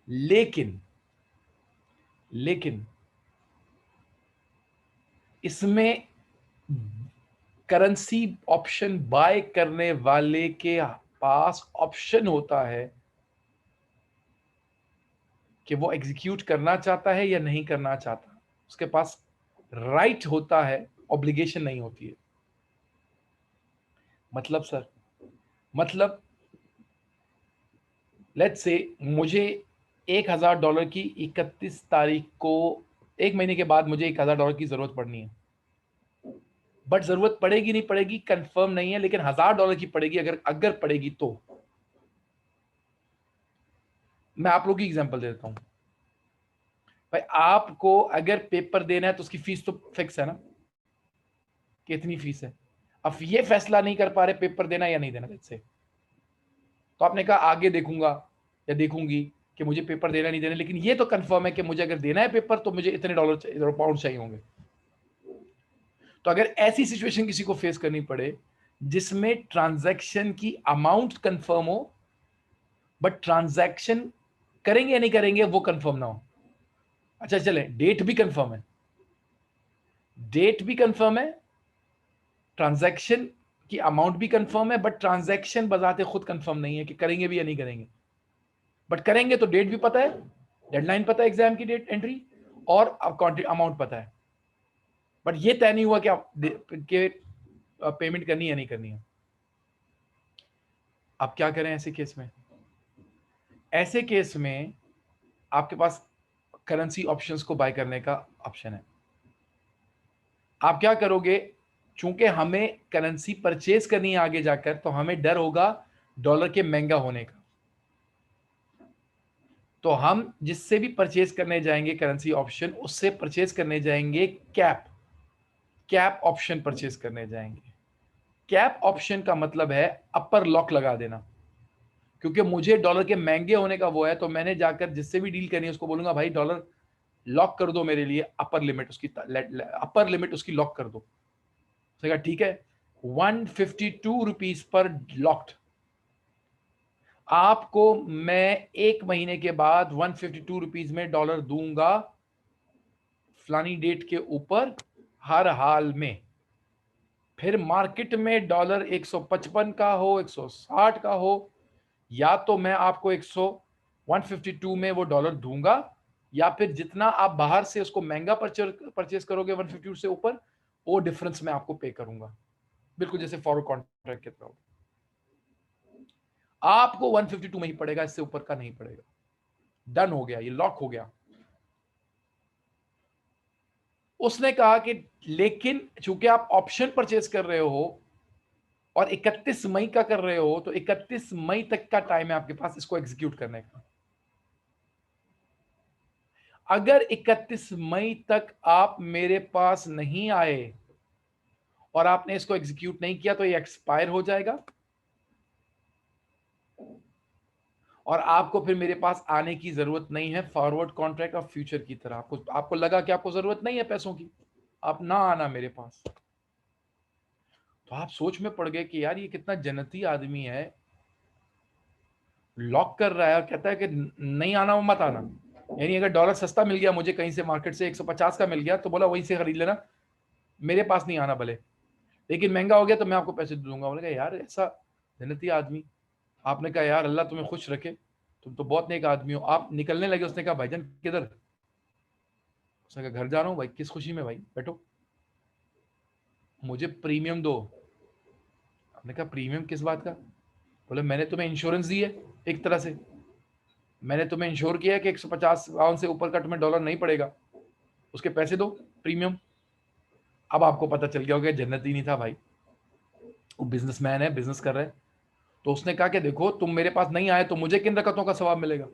Speaker 1: लेकिन लेकिन इसमें करेंसी ऑप्शन बाय करने वाले के पास ऑप्शन होता है कि वो एग्जीक्यूट करना चाहता है या नहीं करना चाहता, उसके पास राइट होता है, ऑब्लिगेशन नहीं होती है। मतलब सर, मतलब लेट्स से मुझे $1,000 की 31 तारीख को, 1 महीने के बाद मुझे $1,000 की जरूरत पड़नी है, बट जरूरत पड़ेगी नहीं पड़ेगी कंफर्म नहीं है, लेकिन $1,000 की पड़ेगी, अगर अगर पड़ेगी तो। मैं आप लोगों की एग्जांपल दे देता हूं। भाई आपको अगर पेपर देना है तो उसकी फीस तो फिक्स है ना, कितनी फीस है। अब ये फैसला नहीं कर पा रहे पेपर देना या नहीं देना से, तो आपने कहा आगे देखूंगा या देखूंगी कि मुझे पेपर देना नहीं देना, लेकिन ये तो कंफर्म है कि मुझे अगर देना है पेपर तो मुझे इतने डॉलर पाउंड चाहिए होंगे। तो अगर ऐसी सिचुएशन किसी को फेस करनी पड़े जिसमें ट्रांजैक्शन की अमाउंट कंफर्म हो बट ट्रांजैक्शन करेंगे या नहीं करेंगे वो कंफर्म ना हो, अच्छा चले डेट भी कंफर्म है, डेट भी कंफर्म है, ट्रांजैक्शन की अमाउंट भी कंफर्म है, बट ट्रांजैक्शन बजाते खुद कंफर्म नहीं है कि करेंगे भी या नहीं करेंगे, बट करेंगे तो डेट भी पता है, डेडलाइन पता है एग्जाम की डेट एंट्री, और अब अमाउंट पता है, बट ये तय नहीं हुआ कि आप पेमेंट करनी है या नहीं करनी है। अब क्या करें ऐसे केस में? ऐसे केस में आपके पास करेंसी ऑप्शंस को बाय करने का ऑप्शन है। आप क्या करोगे, चूंकि हमें करेंसी परचेज करनी है आगे जाकर, तो हमें डर होगा डॉलर के महंगा होने का, तो हम जिससे भी परचेज करने जाएंगे करेंसी ऑप्शन, उससे परचेज करने जाएंगे कैप, कैप ऑप्शन परचेज करने जाएंगे। कैप ऑप्शन का मतलब है अपर लॉक लगा देना, क्योंकि मुझे डॉलर के महंगे होने का वो है, तो मैंने जाकर जिससे भी डील करनी है उसको बोलूंगा भाई डॉलर लॉक कर दो मेरे लिए, अपर लिमिट उसकी, अपर लिमिट उसकी लॉक कर दो। ठीक है, 152 रुपीज पर लॉक्ड। आपको मैं 1 महीने के बाद 152 रुपीज में डॉलर दूंगा, फलानी डेट के ऊपर, हर हाल में। फिर मार्केट में डॉलर 155 का हो, 160 का हो, या तो मैं आपको 152 में वो डॉलर दूंगा, या फिर जितना आप बाहर से उसको महंगा परचेस करोगे 152 से ऊपर, वो डिफरेंस मैं आपको पे करूंगा, बिल्कुल जैसे फॉरवर्ड कॉन्ट्रैक्ट के तरह। आपको 152 में ही पड़ेगा, इससे ऊपर का नहीं पड़ेगा। डन हो गया, ये लॉक हो गया। उसने कहा कि लेकिन चूंकि आप ऑप्शन परचेस कर रहे हो और 31 मई का कर रहे हो, तो 31 मई तक का टाइम है आपके पास इसको एग्जीक्यूट करने का। अगर 31 मई तक आप मेरे पास नहीं आए और आपने इसको एग्जीक्यूट नहीं किया, तो ये एक्सपायर हो जाएगा और आपको फिर मेरे पास आने की जरूरत नहीं है, फॉरवर्ड कॉन्ट्रैक्ट और फ्यूचर की तरह। आपको लगा कि आपको जरूरत नहीं है पैसों की, आप ना आना मेरे पास। तो आप सोच में पड़ गए कि यार ये कितना जन्नती आदमी है, लॉक कर रहा है और कहता है कि नहीं आना वो मत आना। यानी अगर डॉलर सस्ता मिल गया मुझे कहीं से, मार्केट से 150 का मिल गया, तो बोला वहीं से खरीद लेना, मेरे पास नहीं आना भले, लेकिन महंगा हो गया तो मैं आपको पैसे दे दूंगा। बोले यार ऐसा जन्नती आदमी। आपने कहा यार अल्लाह तुम्हें खुश रखे, तुम तो बहुत नेक आदमी हो। आप निकलने लगे, उसने कहा भाईजान किधर? उसने कहा घर जा रहा हूँ भाई। किस खुशी में भाई? बैठो, मुझे प्रीमियम दो। आपने कहा प्रीमियम किस बात का? बोले मैंने तुम्हें इंश्योरेंस दी है, एक तरह से मैंने तुम्हें इंश्योर किया है कि 150 पाउंड से ऊपर का तुम्हें डॉलर नहीं पड़ेगा, उसके पैसे दो प्रीमियम। अब आपको पता चल गया होगा जन्नत ही नहीं था भाई, वो बिजनेसमैन है, बिजनेस कर रहा है। तो उसने कहा कि देखो तुम मेरे पास नहीं आए तो मुझे किन रकतों का सवाब मिलेगा,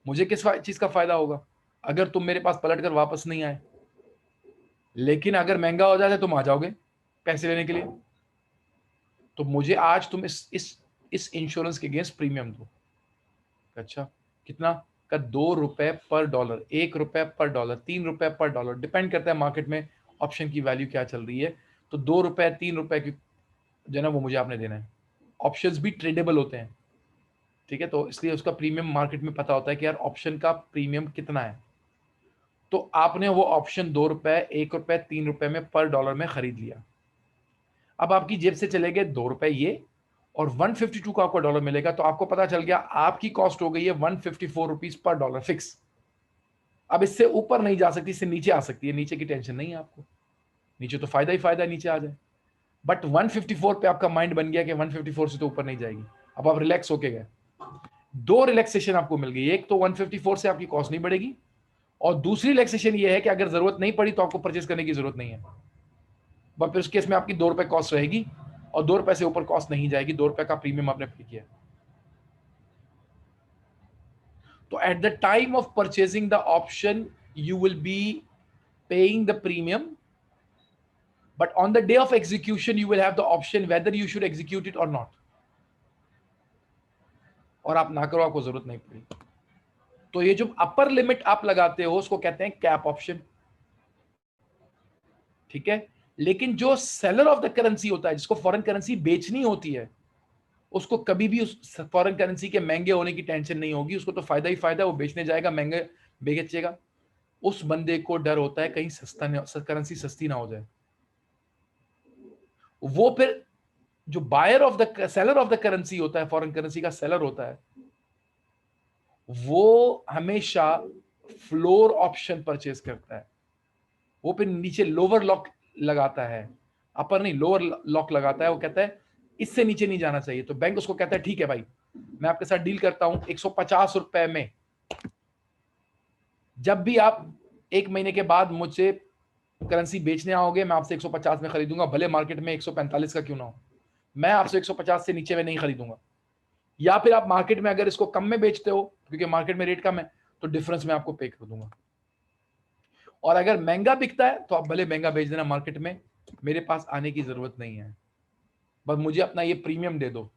Speaker 1: मुझे किस चीज का फायदा होगा अगर तुम मेरे पास पलट कर वापस नहीं आए। लेकिन अगर महंगा हो जाए तुम आ जाओगे पैसे लेने के लिए, तो मुझे आज तुम इस इंश्योरेंस के अगेंस्ट प्रीमियम दो। अच्छा कितना? का 2 रुपए पर डॉलर, 1 रुपए पर डॉलर, 3 रुपए पर डॉलर, डिपेंड करता है मार्केट में ऑप्शन की वैल्यू क्या चल रही है। तो 2 रुपए 3 रुपए की जो है ना वो मुझे आपने देना है। ऑप्शंस भी ट्रेडेबल होते हैं, ठीक है, तो इसलिए उसका प्रीमियम मार्केट में पता होता है कि यार ऑप्शन का प्रीमियम कितना है। तो आपने वो ऑप्शन 2 रुपए, 1 रुपए, 3 रुपए में पर डॉलर में खरीद लिया। अब आपकी जेब से चले गए 2 रुपए ये, और 152 का आपको डॉलर मिलेगा। तो आपको पता चल गया आपकी कॉस्ट हो गई है 154 रुपीज पर डॉलर फिक्स। अब इससे ऊपर नहीं जा सकती, इससे नीचे आ सकती है, नीचे की टेंशन नहीं है आपको, नीचे तो फायदा ही फायदा है, नीचे आ जाए। बट 154 पे आपका माइंड बन गया कि 154 से तो ऊपर नहीं जाएगी। अब आप रिलैक्स होके गए। दो रिलैक्सेशन आपको मिल गई, एक तो 154 से आपकी कॉस्ट नहीं बढ़ेगी, और दूसरी रिलैक्सेशन ये है कि अगर जरूरत नहीं पड़ी तो आपको परचेस करने की जरूरत नहीं है। बट फिर उस केस में आपकी 2 रुपए कॉस्ट रहेगी, और 2 रुपए से ऊपर कॉस्ट नहीं जाएगी, 2 रुपए का प्रीमियम आपने पे किया। तो at the time of purchasing the option you will be paying the premium, but on the day of execution you will have the option whether you should execute it or not, और आप ना करो, आपको जरूरत नहीं पड़ी। तो ये जो अपर लिमिट आप लगाते हो उसको कहते हैं कैप ऑप्शन, ठीक है। लेकिन जो सेलर ऑफ द करेंसी होता है, जिसको फॉरेन करेंसी बेचनी होती है, उसको कभी भी उस फॉरेन करेंसी के महंगे होने की टेंशन नहीं होगी, उसको तो फायदा ही फायदा है, वो बेचने जाएगा महंगे बेचेगा। उस बंदे को डर होता है कहीं करेंसी सस्ती ना हो जाए। वो फिर जो buyer of the seller of the currency होता है, फॉरेन करेंसी का सेलर होता है, वो हमेशा फ्लोर ऑप्शन परचेज करता है। वो फिर नीचे लोअर लॉक लगाता है, अपर नहीं लोअर लॉक लगाता है। वो कहता है इससे नीचे नहीं जाना चाहिए। तो बैंक उसको कहता है ठीक है भाई, मैं आपके साथ डील करता हूं 150 रुपए में, जब भी आप 1 महीने के बाद मुझसे करेंसी बेचने आओगे मैं आपसे 150 में खरीदूंगा, भले मार्केट में 145 का क्यों ना हो, मैं आपसे 150 से नीचे में नहीं खरीदूंगा। या फिर आप मार्केट में अगर इसको कम में बेचते हो क्योंकि मार्केट में रेट कम है, तो डिफरेंस मैं आपको पे कर दूंगा। और अगर महंगा बिकता है तो आप भले महंगा बेच देना मार्केट में, मेरे पास आने की जरूरत नहीं है, बस मुझे अपना ये प्रीमियम दे दो।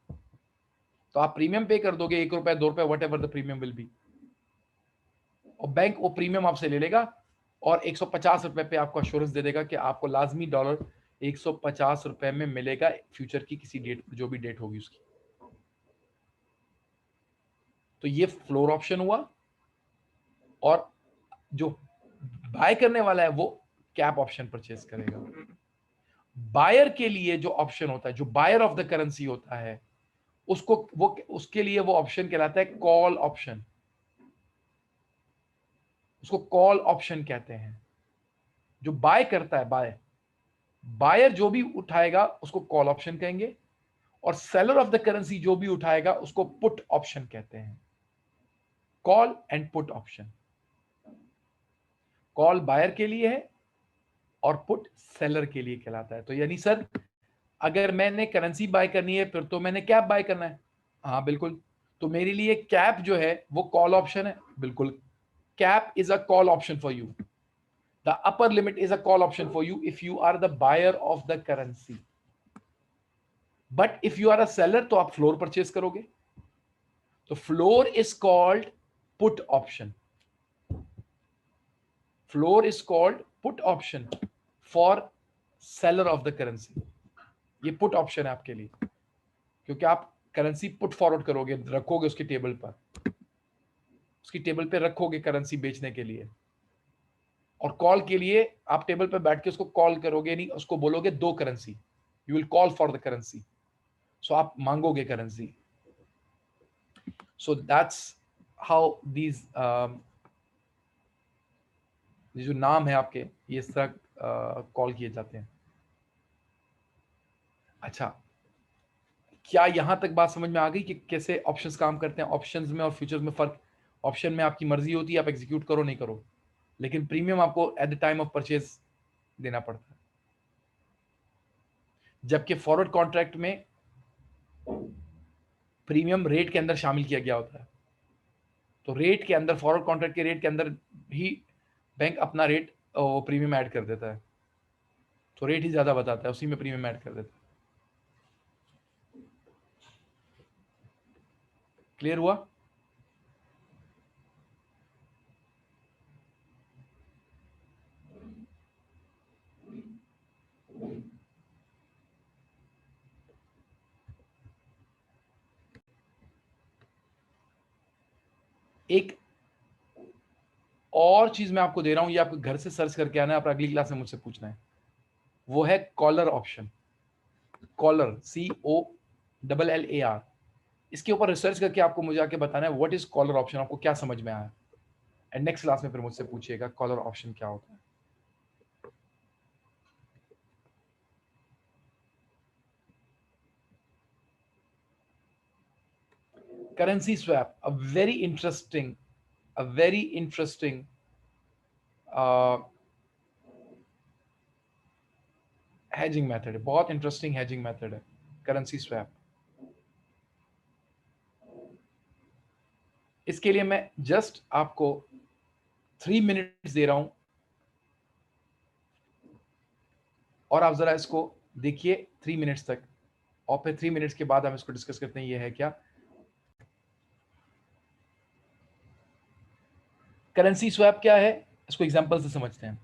Speaker 1: तो आप प्रीमियम पे कर दोगे, 1 रुपए 2 रुपए what ever the premium will be, और बैंक वो प्रीमियम आपसे ले लेगा और 150 रुपए पे आपको अश्योरेंस दे देगा कि आपको लाजमी डॉलर 150 रुपए में मिलेगा फ्यूचर की किसी डेट पर, जो भी डेट होगी उसकी। तो ये फ्लोर ऑप्शन हुआ, और जो बाय करने वाला है वो कैप ऑप्शन परचेज करेगा। बायर के लिए जो ऑप्शन होता है, जो बायर ऑफ द करेंसी होता है, उसको वो उसके लिए वो ऑप्शन कहलाता है कॉल ऑप्शन। उसको कॉल ऑप्शन कहते हैं। जो बाय करता है, बायर जो भी उठाएगा उसको कॉल ऑप्शन कहेंगे, और सेलर ऑफ द करेंसी जो भी उठाएगा उसको पुट ऑप्शन कहते हैं। Call and put option. Call buyer के लिए है और पुट सेलर के लिए कहलाता है। तो यानी सर, अगर मैंने करेंसी बाय करनी है फिर तो मैंने कैप बाय करना है। हाँ बिल्कुल। तो मेरे लिए कैप जो है वो कॉल ऑप्शन है। बिल्कुल, cap is a call option for you. The upper limit is a call option for you if you are the buyer of the currency. But if you are a seller तो आप floor purchase करोगे। तो floor is called put option. Floor is called put option for seller of the currency. ये put option है आपके लिए, क्योंकि आप करेंसी पुट फॉरवर्ड करोगे, रखोगे उसकी टेबल पर, उसकी टेबल पे रखोगे करेंसी बेचने के लिए। और कॉल के लिए आप टेबल पे बैठ के उसको कॉल करोगे नहीं, उसको बोलोगे दो currency. You will call for the currency. So आप मांगोगे currency. So that's how these जो नाम है आपके, ये इस तरह कॉल किए जाते हैं। अच्छा, क्या यहां तक बात समझ में आ गई कि कैसे ऑप्शंस काम करते हैं? ऑप्शंस में और फ्यूचर्स में फर्क। ऑप्शन में आपकी मर्जी होती है, आप एग्जीक्यूट करो नहीं करो, लेकिन प्रीमियम आपको at the time of purchase देना पड़ता है। जबकि फॉरवर्ड कॉन्ट्रैक्ट में प्रीमियम रेट के अंदर शामिल किया गया होता है। तो रेट के अंदर, फॉरवर्ड कॉन्ट्रैक्ट के रेट के अंदर ही बैंक अपना रेट प्रीमियम ऐड कर देता है। तो रेट ही ज्यादा बताता है, उसी में प्रीमियम ऐड कर देता है। क्लियर हुआ? एक और चीज मैं आपको दे रहा हूं, ये आपको घर से सर्च करके आना है, आप अगली क्लास में मुझसे पूछना है। वो है कॉलर ऑप्शन। Collar, COLLAR। इसके ऊपर रिसर्च करके आपको मुझे आके बताना है व्हाट इज कॉलर ऑप्शन, आपको क्या समझ में आया। एंड नेक्स्ट क्लास में फिर मुझसे पूछिएगा कॉलर ऑप्शन क्या होता है। Currency swap, a very interesting, a very interesting hedging method है। बहुत इंटरेस्टिंग हैजिंग मेथड है करेंसी स्वैप। इसके लिए मैं जस्ट आपको 3 मिनट्स दे रहा हूं, और आप जरा इसको देखिए 3 मिनट्स तक, और फिर 3 मिनट्स के बाद हम इसको डिस्कस करते हैं ये है क्या। करेंसी स्वैप क्या है, इसको एग्जांपल से समझते हैं।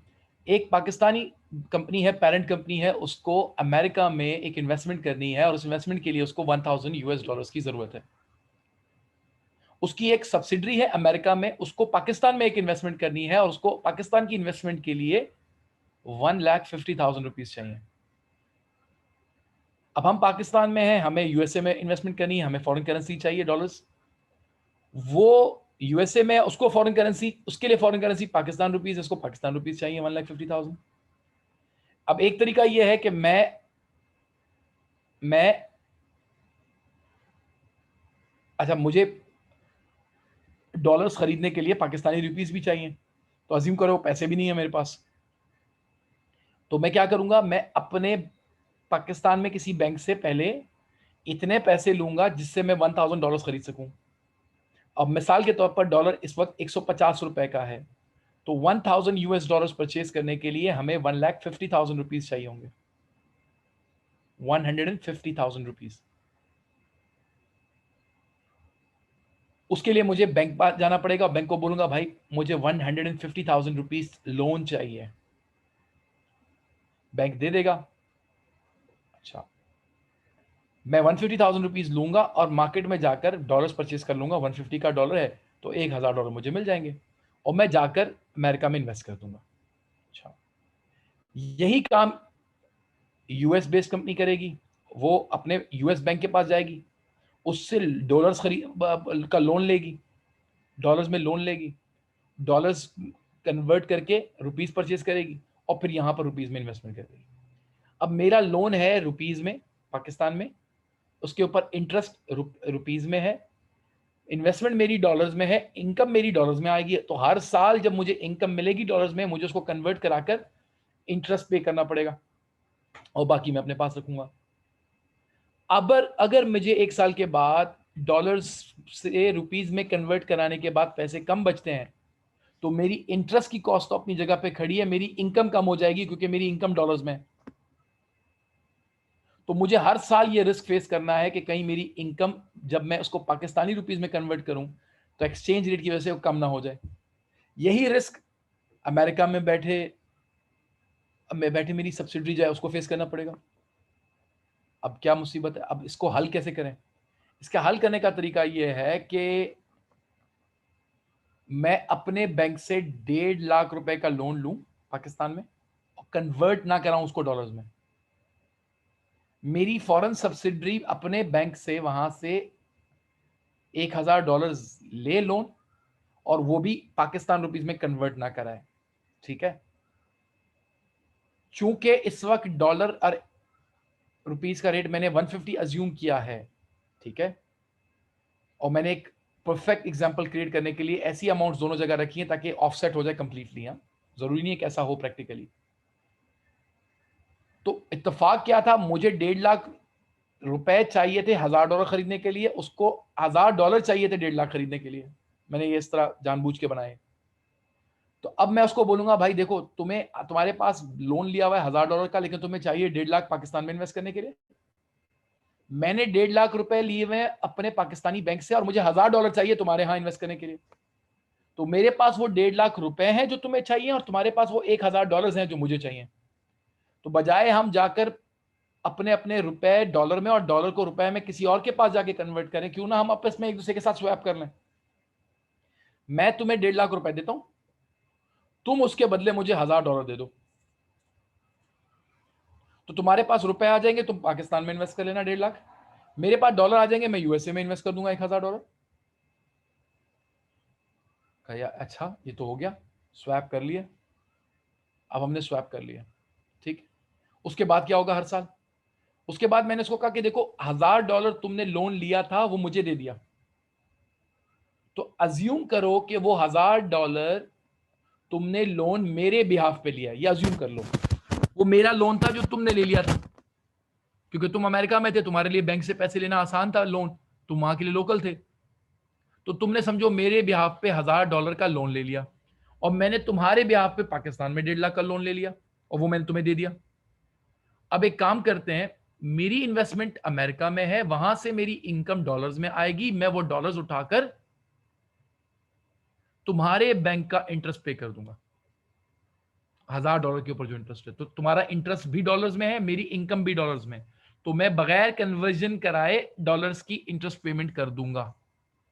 Speaker 1: एक पाकिस्तानी कंपनी है, पेरेंट कंपनी है, उसको अमेरिका में एक इन्वेस्टमेंट करनी है, और उस इन्वेस्टमेंट के लिए उसको $1000 की जरूरत है। उसकी एक सब्सिडरी है अमेरिका में, उसको पाकिस्तान में एक इन्वेस्टमेंट करनी है, और उसको पाकिस्तान की इन्वेस्टमेंट के लिए 1,50,000 रुपीज चाहिए। अब हम पाकिस्तान में हैं, हमें यूएसए में इन्वेस्टमेंट करनी है, हमें फॉरेन करेंसी चाहिए डॉलर्स। वो यूएसए में, उसको फॉरेन करेंसी, उसके लिए फॉरेन करेंसी पाकिस्तान रुपीज, उसको पाकिस्तान रुपीज चाहिए 1,50,000। अब एक तरीका यह है कि मैं अच्छा, मुझे डॉलर्स खरीदने के लिए पाकिस्तानी रुपीस भी चाहिए, तो अज्यूम करो पैसे भी नहीं है मेरे पास। तो मैं क्या करूंगा, मैं अपने पाकिस्तान में किसी बैंक से पहले इतने पैसे लूंगा जिससे मैं $1,000 खरीद सकूं। अब मिसाल के तौर पर डॉलर इस वक्त 150 रुपए का है, तो $1,000 परचेज करने के लिए हमें 1,50,000 रुपीज चाहिए होंगे। 150,000 रुपीज। उसके लिए मुझे बैंक पास जाना पड़ेगा, बैंक को बोलूंगा भाई मुझे 150,000 रुपीज लोन चाहिए, बैंक दे देगा। अच्छा, मैं 150,000 रुपीज लूंगा और मार्केट में जाकर डॉलर्स परचेज कर लूंगा, 150 का डॉलर है तो $1,000 मुझे मिल जाएंगे और मैं जाकर अमेरिका में इन्वेस्ट कर दूंगा। अच्छा, यही काम यूएस बेस्ड कंपनी करेगी, वो अपने यूएस बैंक के पास जाएगी, उससे डॉलर्स खरीद का लोन लेगी, डॉलर्स में लोन लेगी, डॉलर्स कन्वर्ट करके रुपीस परचेज करेगी और फिर यहां पर रुपीस में इन्वेस्टमेंट करेगी। अब मेरा लोन है रुपीस में पाकिस्तान में, उसके ऊपर इंटरेस्ट रुपीस में है, इन्वेस्टमेंट मेरी डॉलर्स में है, इनकम मेरी डॉलर्स में आएगी, तो हर साल जब मुझे इनकम मिलेगी डॉलर्स में मुझे उसको कन्वर्ट कराकर इंटरेस्ट पे करना पड़ेगा और बाकी मैं अपने पास रखूंगा। अगर मुझे एक साल के बाद डॉलर्स से रुपीस में कन्वर्ट कराने के बाद पैसे कम बचते हैं तो मेरी इंटरेस्ट की कॉस्ट तो अपनी जगह पे खड़ी है, मेरी इनकम कम हो जाएगी क्योंकि मेरी इनकम डॉलर्स में है। तो मुझे हर साल ये रिस्क फेस करना है कि कहीं मेरी इनकम जब मैं उसको पाकिस्तानी रुपीस में कन्वर्ट करूं तो एक्सचेंज रेट की वजह से वो कम ना हो जाए। यही रिस्क अमेरिका में बैठे मेरी सब्सिडरी जाए उसको फेस करना पड़ेगा। अब क्या मुसीबत है, अब इसको हल कैसे करें? इसका हल करने का तरीका यह है कि मैं अपने बैंक से 1.5 लाख रुपए का लोन लूं पाकिस्तान में और कन्वर्ट ना कराऊं उसको डॉलर्स में। मेरी फॉरेन सब्सिडरी अपने बैंक से वहां से $1,000 ले लोन और वो भी पाकिस्तान रुपीस में कन्वर्ट ना कराए। ठीक है, चूंकि इस वक्त डॉलर और रुपीस का रेट मैंने 150 अज्यूम किया है, ठीक है, और मैंने एक परफेक्ट एग्जांपल क्रिएट करने के लिए ऐसी अमाउंट दोनों जगह रखी है ताकि ऑफसेट हो जाए कंप्लीटली। हाँ, जरूरी नहीं है कि ऐसा हो प्रैक्टिकली। तो इत्तेफाक क्या था, मुझे 1.5 लाख रुपए चाहिए थे $1,000 खरीदने के लिए, उसको $1,000 चाहिए थे 1.5 लाख खरीदने के लिए। मैंने ये इस तरह जानबूझ के बनाए। तो अब मैं उसको बोलूंगा भाई देखो तुम्हारे पास लोन लिया हुआ है $1,000 का, लेकिन तुम्हें चाहिए 1.5 लाख पाकिस्तान में इन्वेस्ट करने के लिए। मैंने 1.5 लाख रुपए लिए हुए अपने पाकिस्तानी बैंक से और मुझे $1,000 चाहिए तुम्हारे यहां इन्वेस्ट करने के लिए। तो मेरे पास वो 1.5 लाख रुपए हैं जो तुम्हें चाहिए और तुम्हारे पास वो $1,000 हैं जो मुझे चाहिए। तो बजाय हम जाकर अपने अपने रुपए डॉलर में और डॉलर को रुपए में किसी और के पास जाके कन्वर्ट करें, क्यों ना हम आपस में एक दूसरे के साथ स्वैप कर लें। मैं तुम्हें 1.5 लाख रुपए देता हूं, तुम उसके बदले मुझे $1,000 दे दो, तो तुम्हारे पास रुपए आ जाएंगे, तुम पाकिस्तान में इन्वेस्ट कर लेना 1.5 लाख, मेरे पास डॉलर आ जाएंगे, मैं यूएसए में इन्वेस्ट कर दूंगा $1,000। कहा अच्छा ये तो हो गया, स्वैप कर लिए। अब हमने स्वैप कर लिया, ठीक। उसके बाद क्या होगा हर साल? उसके बाद मैंने उसको कहा कि देखो $1,000 तुमने लोन लिया था वो मुझे दे दिया, तो अज्यूम करो कि वो $1,000 तुमने लोन मेरे बिहाफ पे लिया, ये अज्यूम कर लो वो मेरा लोन था जो तुमने ले लिया था, क्योंकि तुम अमेरिका में थे, तुम्हारे लिए बैंक से पैसे लेना आसान था, लोन तुम वहां के लिए लोकल थे। तो तुमने समझो मेरे बिहाफ पे $1,000 का लोन ले लिया और मैंने तुम्हारे बिहाफ पे पाकिस्तान में 1.5 लाख का लोन ले लिया और वो मैंने तुम्हें दे दिया। अब एक काम करते हैं, मेरी इन्वेस्टमेंट अमेरिका में है, वहां से मेरी इनकम डॉलर्स में आएगी, मैं वो डॉलर्स उठाकर तुम्हारे बैंक का इंटरेस्ट पे कर दूंगा। $1,000 के ऊपर जो इंटरेस्ट है, तो तुम्हारा इंटरेस्ट भी डॉलर्स में है, मेरी इनकम भी डॉलर्स में, तो मैं बगैर कन्वर्जन कराए डॉलर्स की इंटरेस्ट पेमेंट कर दूंगा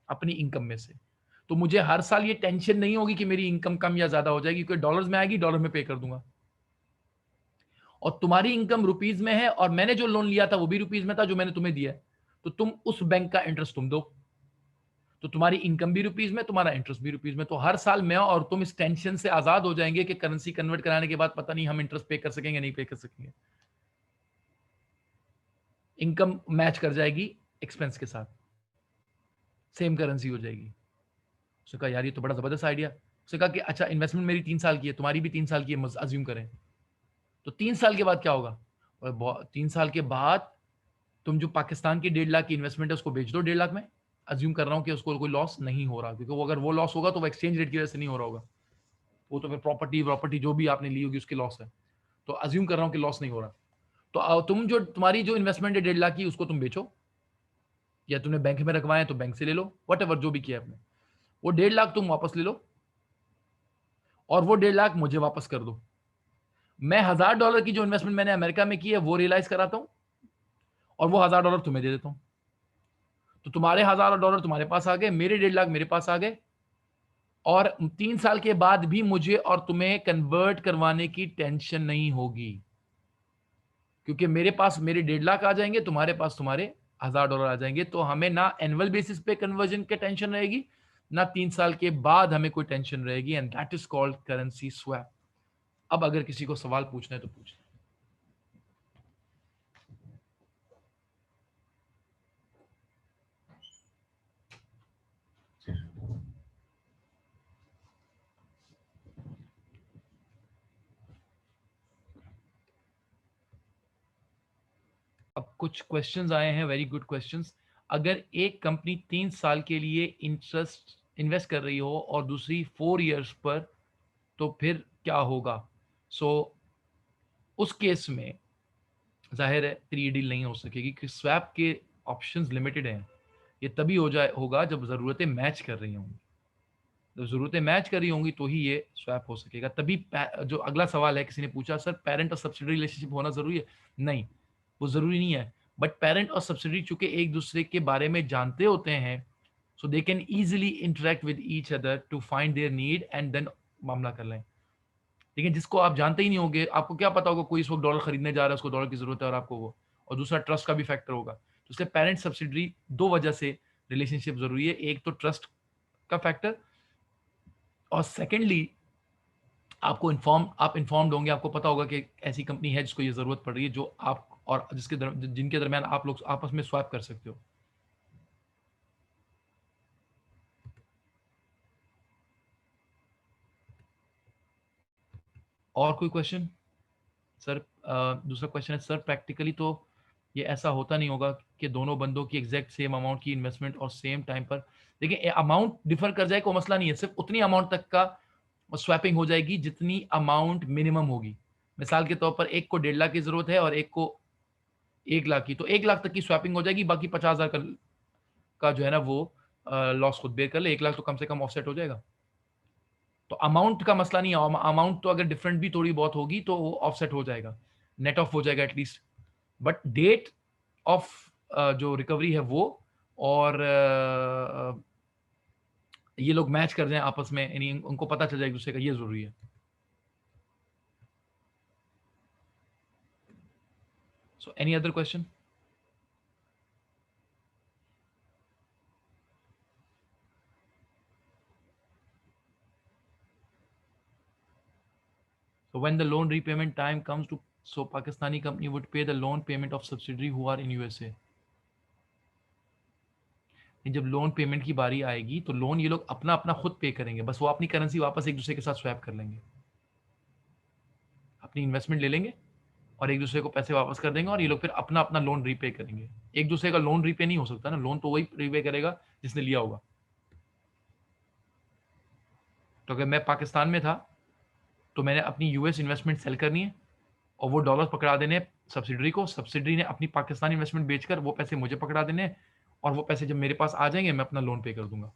Speaker 1: अपनी इनकम में से। तो मुझे हर साल ये टेंशन नहीं होगी कि मेरी इनकम कम या ज्यादा हो जाएगी, क्योंकि डॉलर्स में आएगी, डॉलर में पे कर दूंगा। और तुम्हारी इनकम रुपीज में है और मैंने जो लोन लिया था वो भी रुपीज में था जो मैंने तुम्हें दिया है, तो तुम उस बैंक का इंटरेस्ट तुम दो, तो तुम्हारी इनकम भी रुपीज में, तुम्हारा इंटरेस्ट भी रुपीज में। तो हर साल मैं और तुम इस टेंशन से आजाद हो जाएंगे कि करेंसी कन्वर्ट कराने के बाद पता नहीं हम इंटरेस्ट पे कर सकेंगे नहीं पे कर सकेंगे। इनकम मैच कर जाएगी एक्सपेंस के साथ, सेम करेंसी हो जाएगी। उसने कहा यार ये तो बड़ा जबरदस्त आइडिया। उसने कहा कि अच्छा इन्वेस्टमेंट मेरी 3 साल की है, तुम्हारी भी 3 साल की है, अज्यूम करें, तो 3 साल के बाद क्या होगा? और 3 साल के बाद तुम जो पाकिस्तान की 1.5 लाख की इन्वेस्टमेंट है उसको बेच दो 1.5 लाख में। अज्यूम कर रहा हूं कि उसको कोई लॉस नहीं हो रहा, क्योंकि वो अगर वो लॉस होगा तो वो एक्सचेंज रेट की वजह से नहीं हो रहा होगा, वो तो फिर प्रॉपर्टी जो भी आपने ली होगी उसकी लॉस है। तो अज्यूम कर रहा हूं कि लॉस नहीं हो रहा, तो तुम जो तुम्हारी जो इन्वेस्टमेंट है 1.5 लाख की उसको तुम बेचो
Speaker 2: या तूने बैंक में रखवाए हैं तो बैंक से ले लो, व्हाटएवर जो भी किया आपने, वो 1.5 लाख तुम वापस ले लो और वो 1.5 लाख मुझे वापस कर दो। मैं $1000 की जो इन्वेस्टमेंट मैंने अमेरिका में की है वो रियलाइज कराता हूँ और वो $1000 तुम्हें दे देता हूँ। तो तुम्हारे $1000 तुम्हारे पास आ गए, मेरे 1.5 लाख मेरे पास आ गए और 3 साल के बाद भी मुझे और तुम्हें कन्वर्ट करवाने की टेंशन नहीं होगी, क्योंकि मेरे पास मेरे 1.5 लाख आ जाएंगे, तुम्हारे पास तुम्हारे $1000 आ जाएंगे। तो हमें ना एनुअल बेसिस पे कन्वर्जन की टेंशन रहेगी, ना 3 साल के बाद हमें कोई टेंशन रहेगी, and that is called currency swap. अब अगर किसी को सवाल पूछना है तो पूछ। अब कुछ क्वेश्चंस आए हैं, वेरी गुड क्वेश्चंस। अगर एक कंपनी 3 साल के लिए इंटरेस्ट इन्वेस्ट कर रही हो और दूसरी 4 इयर्स पर, तो फिर क्या होगा? सो उस केस में जाहिर है 3 डील नहीं हो सकेगी, क्योंकि स्वैप के ऑप्शंस लिमिटेड हैं। ये तभी होगा जब ज़रूरतें मैच कर रही होंगी। जब ज़रूरतें मैच कर रही होंगी तो ही ये स्वैप हो सकेगा। तभी जो अगला सवाल है, किसी ने पूछा सर पेरेंट और सब्सिडरी रिलेशनशिप होना ज़रूरी है? नहीं, वो ज़रूरी नहीं है। बट पेरेंट और सब्सिडरी चूंकि एक दूसरे के बारे में जानते होते हैं, so they can easily interact with each other to find their need and then मामला कर लें। लेकिन जिसको आप जानते ही नहीं होंगे, आपको क्या पता होगा कोई इस वक्त डॉलर खरीदने जा रहा है, उसको डॉलर की जरूरत है और आपको वो, और दूसरा ट्रस्ट का भी फैक्टर होगा। तो इसलिए पेरेंट सब्सिडरी दो वजह से रिलेशनशिप जरूरी है। एक तो ट्रस्ट का फैक्टर, और सेकेंडली आप इन्फॉर्म्ड होंगे, आपको पता होगा कि ऐसी कंपनी है जिसको ये जरूरत पड़ रही है, जो आप और जिनके दरमियान आप लोग आपस में स्वैप कर सकते हो। और कोई क्वेश्चन? सर दूसरा क्वेश्चन है, सर प्रैक्टिकली तो ये ऐसा होता नहीं होगा कि दोनों बंदों की एग्जैक्ट सेम अमाउंट की इन्वेस्टमेंट और सेम टाइम पर, देखिए अमाउंट डिफर कर जाए कोई मसला नहीं है, सिर्फ उतनी अमाउंट तक का स्वैपिंग हो जाएगी जितनी अमाउंट मिनिमम होगी। मिसाल के तौर पर एक को 1.5 लाख की जरूरत है और एक को 1 लाख की, तो 1 लाख तक की स्वैपिंग हो जाएगी, बाकी 50,000 का जो है ना वो लॉस खुद बेयर कर ले, 1 लाख तो कम से कम ऑफसेट हो जाएगा। तो अमाउंट का मसला नहीं है, अमाउंट तो अगर डिफरेंट भी थोड़ी बहुत होगी तो वो ऑफसेट हो जाएगा, नेट ऑफ हो जाएगा एटलीस्ट। बट डेट ऑफ जो रिकवरी है वो, और ये लोग मैच कर जाएं आपस में, यानी उनको पता चल जाए एक दूसरे का, ये जरूरी है। So any other question? So when the loan repayment time comes to, so Pakistani company would pay the loan payment of subsidiary who are in USA. जब लोन पेमेंट की बारी आएगी तो लोन ये लोग अपना अपना खुद पे करेंगे, बस वो अपनी करेंसी वापस एक दूसरे के साथ स्वैप कर लेंगे, अपनी इन्वेस्टमेंट ले लेंगे और एक दूसरे को पैसे वापस कर देंगे, और ये लोग फिर अपना अपना लोन रीपे करेंगे। एक दूसरे का लोन रीपे नहीं हो सकता ना, लोन तो वही रीपे करेगा जिसने लिया होगा। तो अगर मैं पाकिस्तान में था तो मैंने अपनी यूएस इन्वेस्टमेंट सेल करनी है और वो डॉलर पकड़ा देने सब्सिडरी को, सब्सिडरी ने अपनी पाकिस्तानी इन्वेस्टमेंट बेचकर वो पैसे मुझे पकड़ा देने, और वो पैसे जब मेरे पास आ जाएंगे मैं अपना लोन पे कर दूंगा।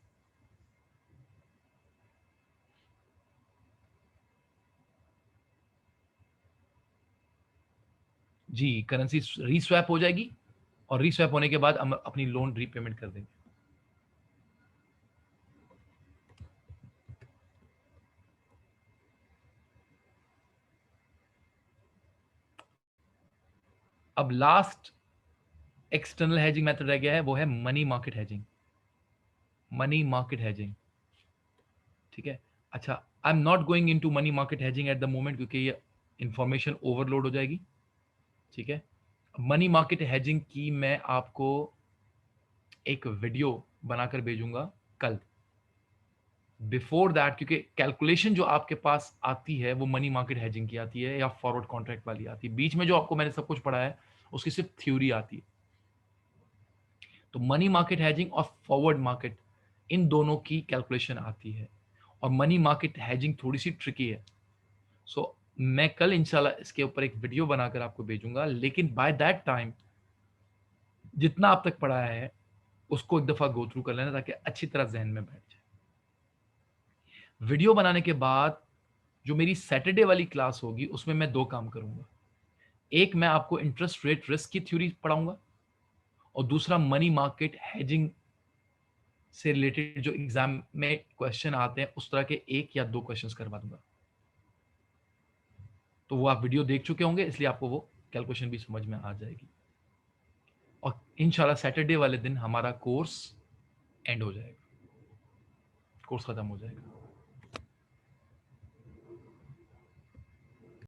Speaker 2: जी, करेंसी रीस्वैप हो जाएगी और रीस्वैप होने के बाद हम अपनी लोन रीपेमेंट कर देंगे। अब लास्ट एक्सटर्नल हेजिंग मेथड रह गया है, वो है money market hedging. Money market hedging, ठीक है। अच्छा, I am not going into money market hedging at the moment, क्योंकि ये इंफॉर्मेशन ओवरलोड हो जाएगी, ठीक है। मनी मार्केट हेजिंग की मैं आपको एक वीडियो बनाकर भेजूंगा कल। बिफोर दैट, क्योंकि कैलकुलेशन जो आपके पास आती है वो मनी मार्केट हेजिंग की आती है या फॉरवर्ड कॉन्ट्रैक्ट वाली आती है, बीच में जो आपको मैंने सब कुछ पढ़ा है उसकी सिर्फ थ्योरी आती है। तो मनी मार्केट हेजिंग और फॉरवर्ड मार्केट, इन दोनों की कैलकुलेशन आती है, और मनी मार्केट हेजिंग थोड़ी सी ट्रिकी है। सो मैं कल इंशाल्लाह इसके ऊपर एक वीडियो बनाकर आपको भेजूंगा, लेकिन बाय दैट टाइम जितना आप तक पढ़ा है उसको एक दफ़ा गो थ्रू कर लेना ताकि अच्छी तरह ज़हन में बैठ जाए। वीडियो बनाने के बाद जो मेरी सैटरडे वाली क्लास होगी उसमें मैं 2 काम करूँगा। एक मैं आपको इंटरेस्ट रेट रिस्क की थ्योरी पढ़ाऊँगा और दूसरा मनी मार्केट हेजिंग से रिलेटेड जो एग्ज़ाम में क्वेश्चन आते हैं उस तरह के 1 या 2 क्वेश्चंस करवा दूँगा। तो वो आप वीडियो देख चुके होंगे इसलिए आपको वो कैलकुलेशन भी समझ में आ जाएगी। और इंशाल्लाह सैटरडे वाले दिन हमारा कोर्स एंड हो जाएगा, कोर्स खत्म हो जाएगा।